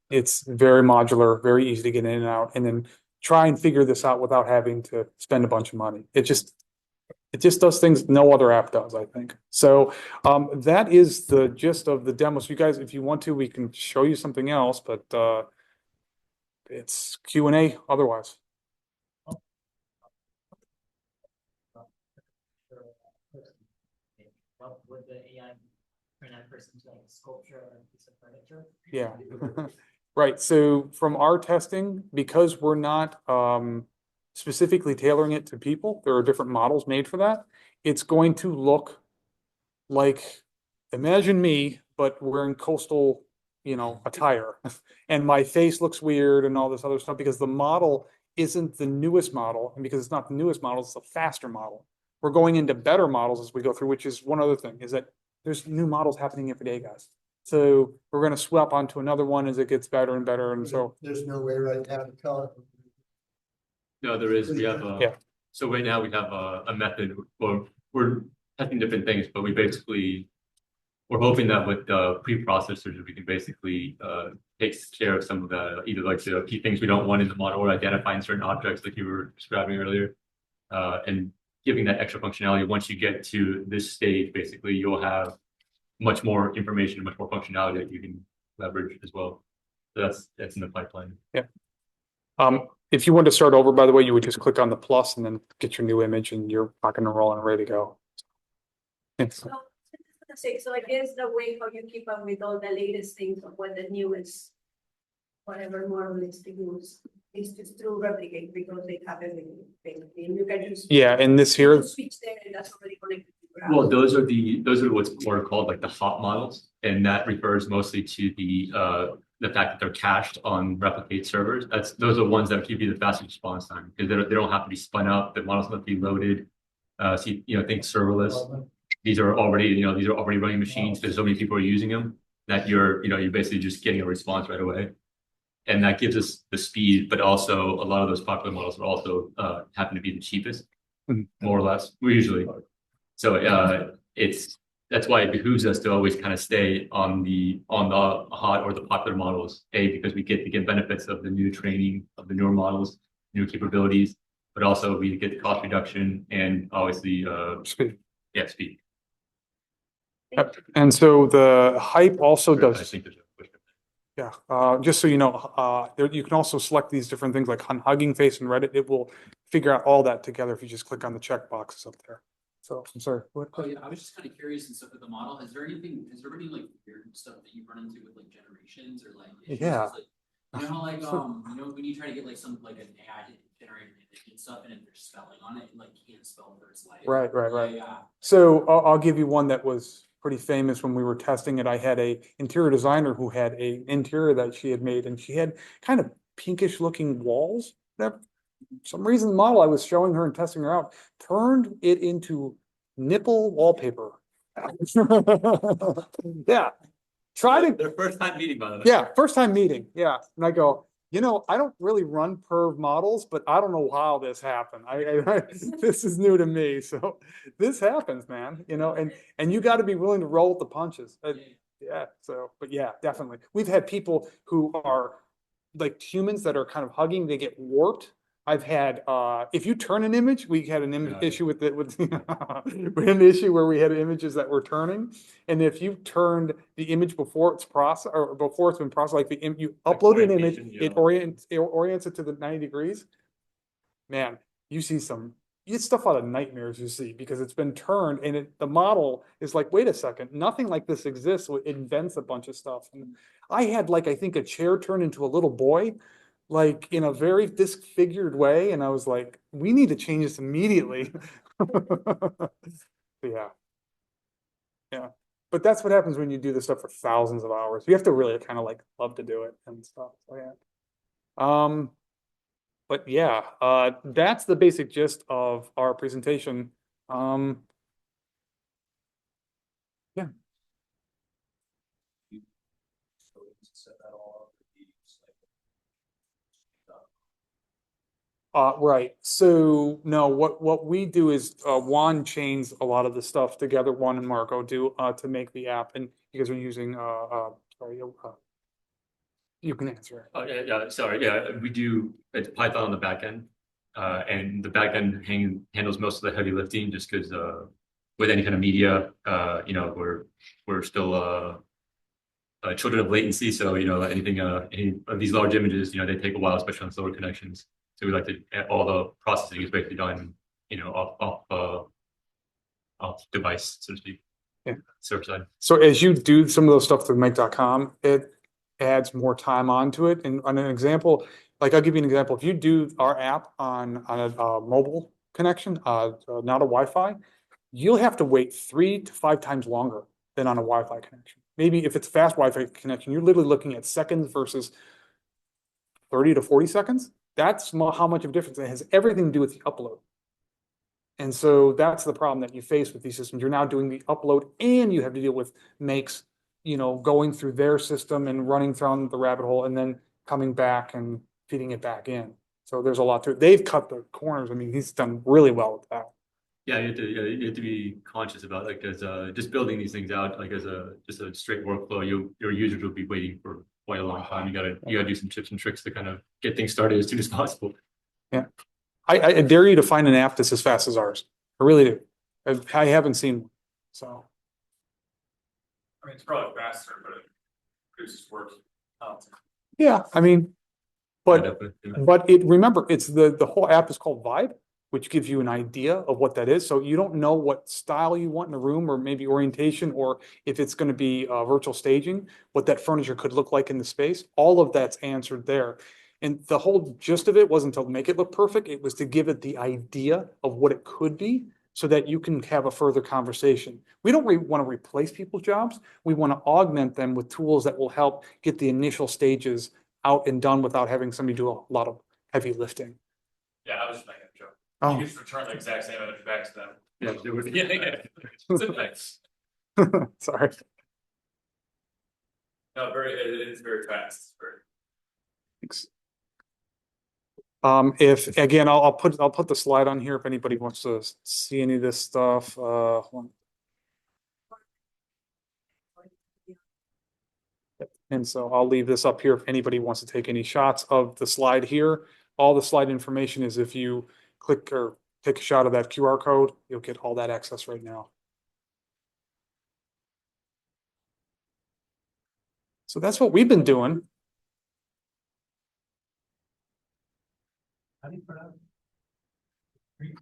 It's very modular, very easy to get in and out, and then try and figure this out without having to spend a bunch of money. It just does things no other app does, I think. So that is the gist of the demo. So you guys, if you want to, we can show you something else, but it's Q&A otherwise. Would the AI turn that person to like a sculpture or a piece of furniture? Yeah. Right. So from our testing, because we're not specifically tailoring it to people, there are different models made for that. It's going to look like, imagine me, but wearing coastal, attire, and my face looks weird and all this other stuff because the model isn't the newest model, and because it's not the newest model, it's a faster model. We're going into better models as we go through, which is one other thing, is that there's new models happening every day, guys. So we're going to swap onto another one as it gets better and better. And so there's no way right now to tell it. No, there is. We have so right now we have a method, or we're testing different things, but we're hoping that with the pre-processors, we can basically take care of some of the either like the key things we don't want in the model, or identifying certain objects like you were describing earlier, and giving that extra functionality. Once you get to this stage, basically you'll have much more information, much more functionality that you can leverage as well. So that's in the pipeline. Yeah. If you want to start over, by the way, you would just click on the plus and then get your new image, and you're rocking and rolling and ready to go. So I guess the way how you keep up with all the latest things of what the newest, whatever model is to use, is just through replicate because they have everything. And you can just and this here, switch there and that's already connected. Well, those are what's more called like the hot models, and that refers mostly to the fact that they're cached on replicate servers. Those are ones that give you the fastest response time because they don't have to be spun up. The models don't have to be loaded. Think serverless. These are already running machines because so many people are using them that you're basically just getting a response right away, and that gives us the speed. But also, a lot of those popular models are also happen to be the cheapest, more or less. We usually. So that's why it behooves us to always kind of stay on the hot or the popular models. Because we get benefits of the new training of the newer models, new capabilities, but also we get the cost reduction and obviously speed. Yeah, speed. And so the hype also does. I think there's a question. Yeah, just so you know, there, you can also select these different things like on Hugging Face and Reddit. It will figure out all that together if you just click on the check boxes up there. So I'm sorry. What? Oh, yeah, I was just kind of curious and stuff with the model. Has there any like weird stuff that you run into with like generations or like issues? Yeah. Just, like, you know how like you know when you try to get like some like an AI generated image and stuff, and if there's spelling on it, it like can't spell for its life. Right. Yeah. So I'll give you one that was pretty famous when we were testing it. I had a interior designer who had a interior that she had made, and she had kind of pinkish looking walls. That for some reason the model I was showing her and testing her out turned it into nipple wallpaper. Yeah. Try to Their first time meeting, by the way. Yeah, first time meeting. Yeah. And I go, you know, I don't really run perv models, but I don't know how this happened. This is new to me. So this happens, man, you know, and you got to be willing to roll with the punches. Yeah. So, but yeah, definitely. We've had people who are like humans that are kind of hugging, they get warped. I've had if you turn an image, we had an image issue with it with we had an issue where we had images that were turning. And if you turned the image before it's processed or before it's been processed, like you upload an image, it orients it to the 90 degrees. Man, you see it's stuff out of nightmares you see because it's been turned and the model is like, wait a second, nothing like this exists. It invents a bunch of stuff. And I had like, I think a chair turn into a little boy, like in a very disfigured way. And I was like, we need to change this immediately. Yeah. Yeah. But that's what happens when you do this stuff for thousands of hours. You have to really kind of like love to do it and stuff. So yeah. But yeah, that's the basic gist of our presentation. Yeah. Right. So no, what we do is Juan chains a lot of the stuff together. Juan and Marco do to make the app, and you guys are using sorry, you can answer. Oh, yeah, sorry. Yeah, we do it's Python on the back end. And the back end handles most of the heavy lifting just because with any kind of media, you know, we're still children of latency. So, you know, any of these large images, you know, they take a while, especially on slower connections. So we like to all the processing is basically done, you know, off device, so to speak. Yeah. Server side. So as you do some of those stuff through make.com, it adds more time onto it. And on an example, like I'll give you an example. If you do our app on a mobile connection, not a Wi-Fi, you'll have to wait 3 to 5 times longer than on a Wi-Fi connection. Maybe if it's fast Wi-Fi connection, you're literally looking at seconds versus 30 to 40 seconds. That's how much of a difference it has everything to do with the upload. And so that's the problem that you face with these systems. You're now doing the upload and you have to deal with makes, you know, going through their system and running down the rabbit hole and then coming back and feeding it back in. So there's a lot to it. They've cut the corners. I mean, he's done really well with that. Yeah, you have to be conscious about like as just building these things out like as just a straight workflow. Your users will be waiting for quite a long time. You gotta do some tips and tricks to kind of get things started as soon as possible. Yeah. I dare you to find an app that's as fast as ours. I really do. I haven't seen one. So. I mean, it's probably faster, but it produces work. Yeah, I mean, but remember, it's the whole app is called Vibe, which gives you an idea of what that is. So you don't know what style you want in a room or maybe orientation, or if it's going to be virtual staging, what that furniture could look like in the space. All of that's answered there. And the whole gist of it wasn't to make it look perfect. It was to give it the idea of what it could be so that you can have a further conversation. We don't want to replace people's jobs. We want to augment them with tools that will help get the initial stages out and done without having somebody do a lot of heavy lifting. Yeah, I was just making a joke. Oh. You just return the exact same image back to them. Yeah, they would. Thanks. Sorry. No, it is very fast. Thanks. If again, I'll put the slide on here if anybody wants to see any of this stuff. And so I'll leave this up here if anybody wants to take any shots of the slide here. All the slide information is if you click or take a shot of that QR code, you'll get all that access right now. So that's what we've been doing. How do you pronounce it?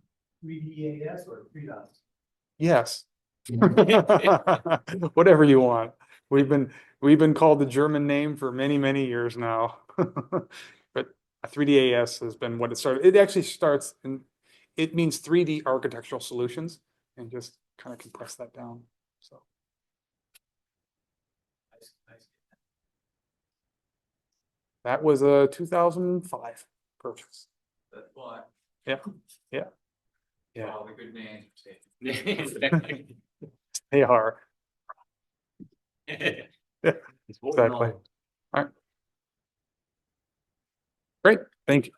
3DAS or 3 dots? Yes. Whatever you want. We've been called the German name for many, many years now. But a 3DAS has been what it started. It actually starts in, it means 3D architectural solutions, and just kind of compress that down. So that was a 2005 purchase. That's why. Yeah. Yeah. Yeah. All the good names. They are. It's what we Exactly. know. All right. Great. Thank you.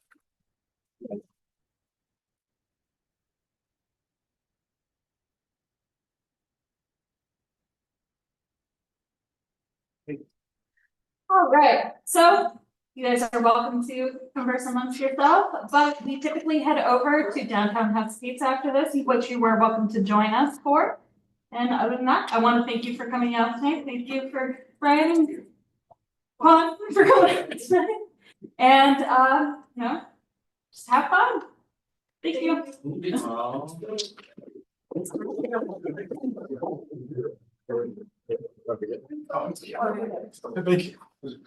All right, so you guys are welcome to converse amongst yourself, but we typically head over to Downtown House Pizza after this, which you were welcome to join us for. And other than that, I want to thank you for coming out tonight. Thank you for Brian and Juan for coming out tonight. And you know, just have fun. Thank you. Thank you.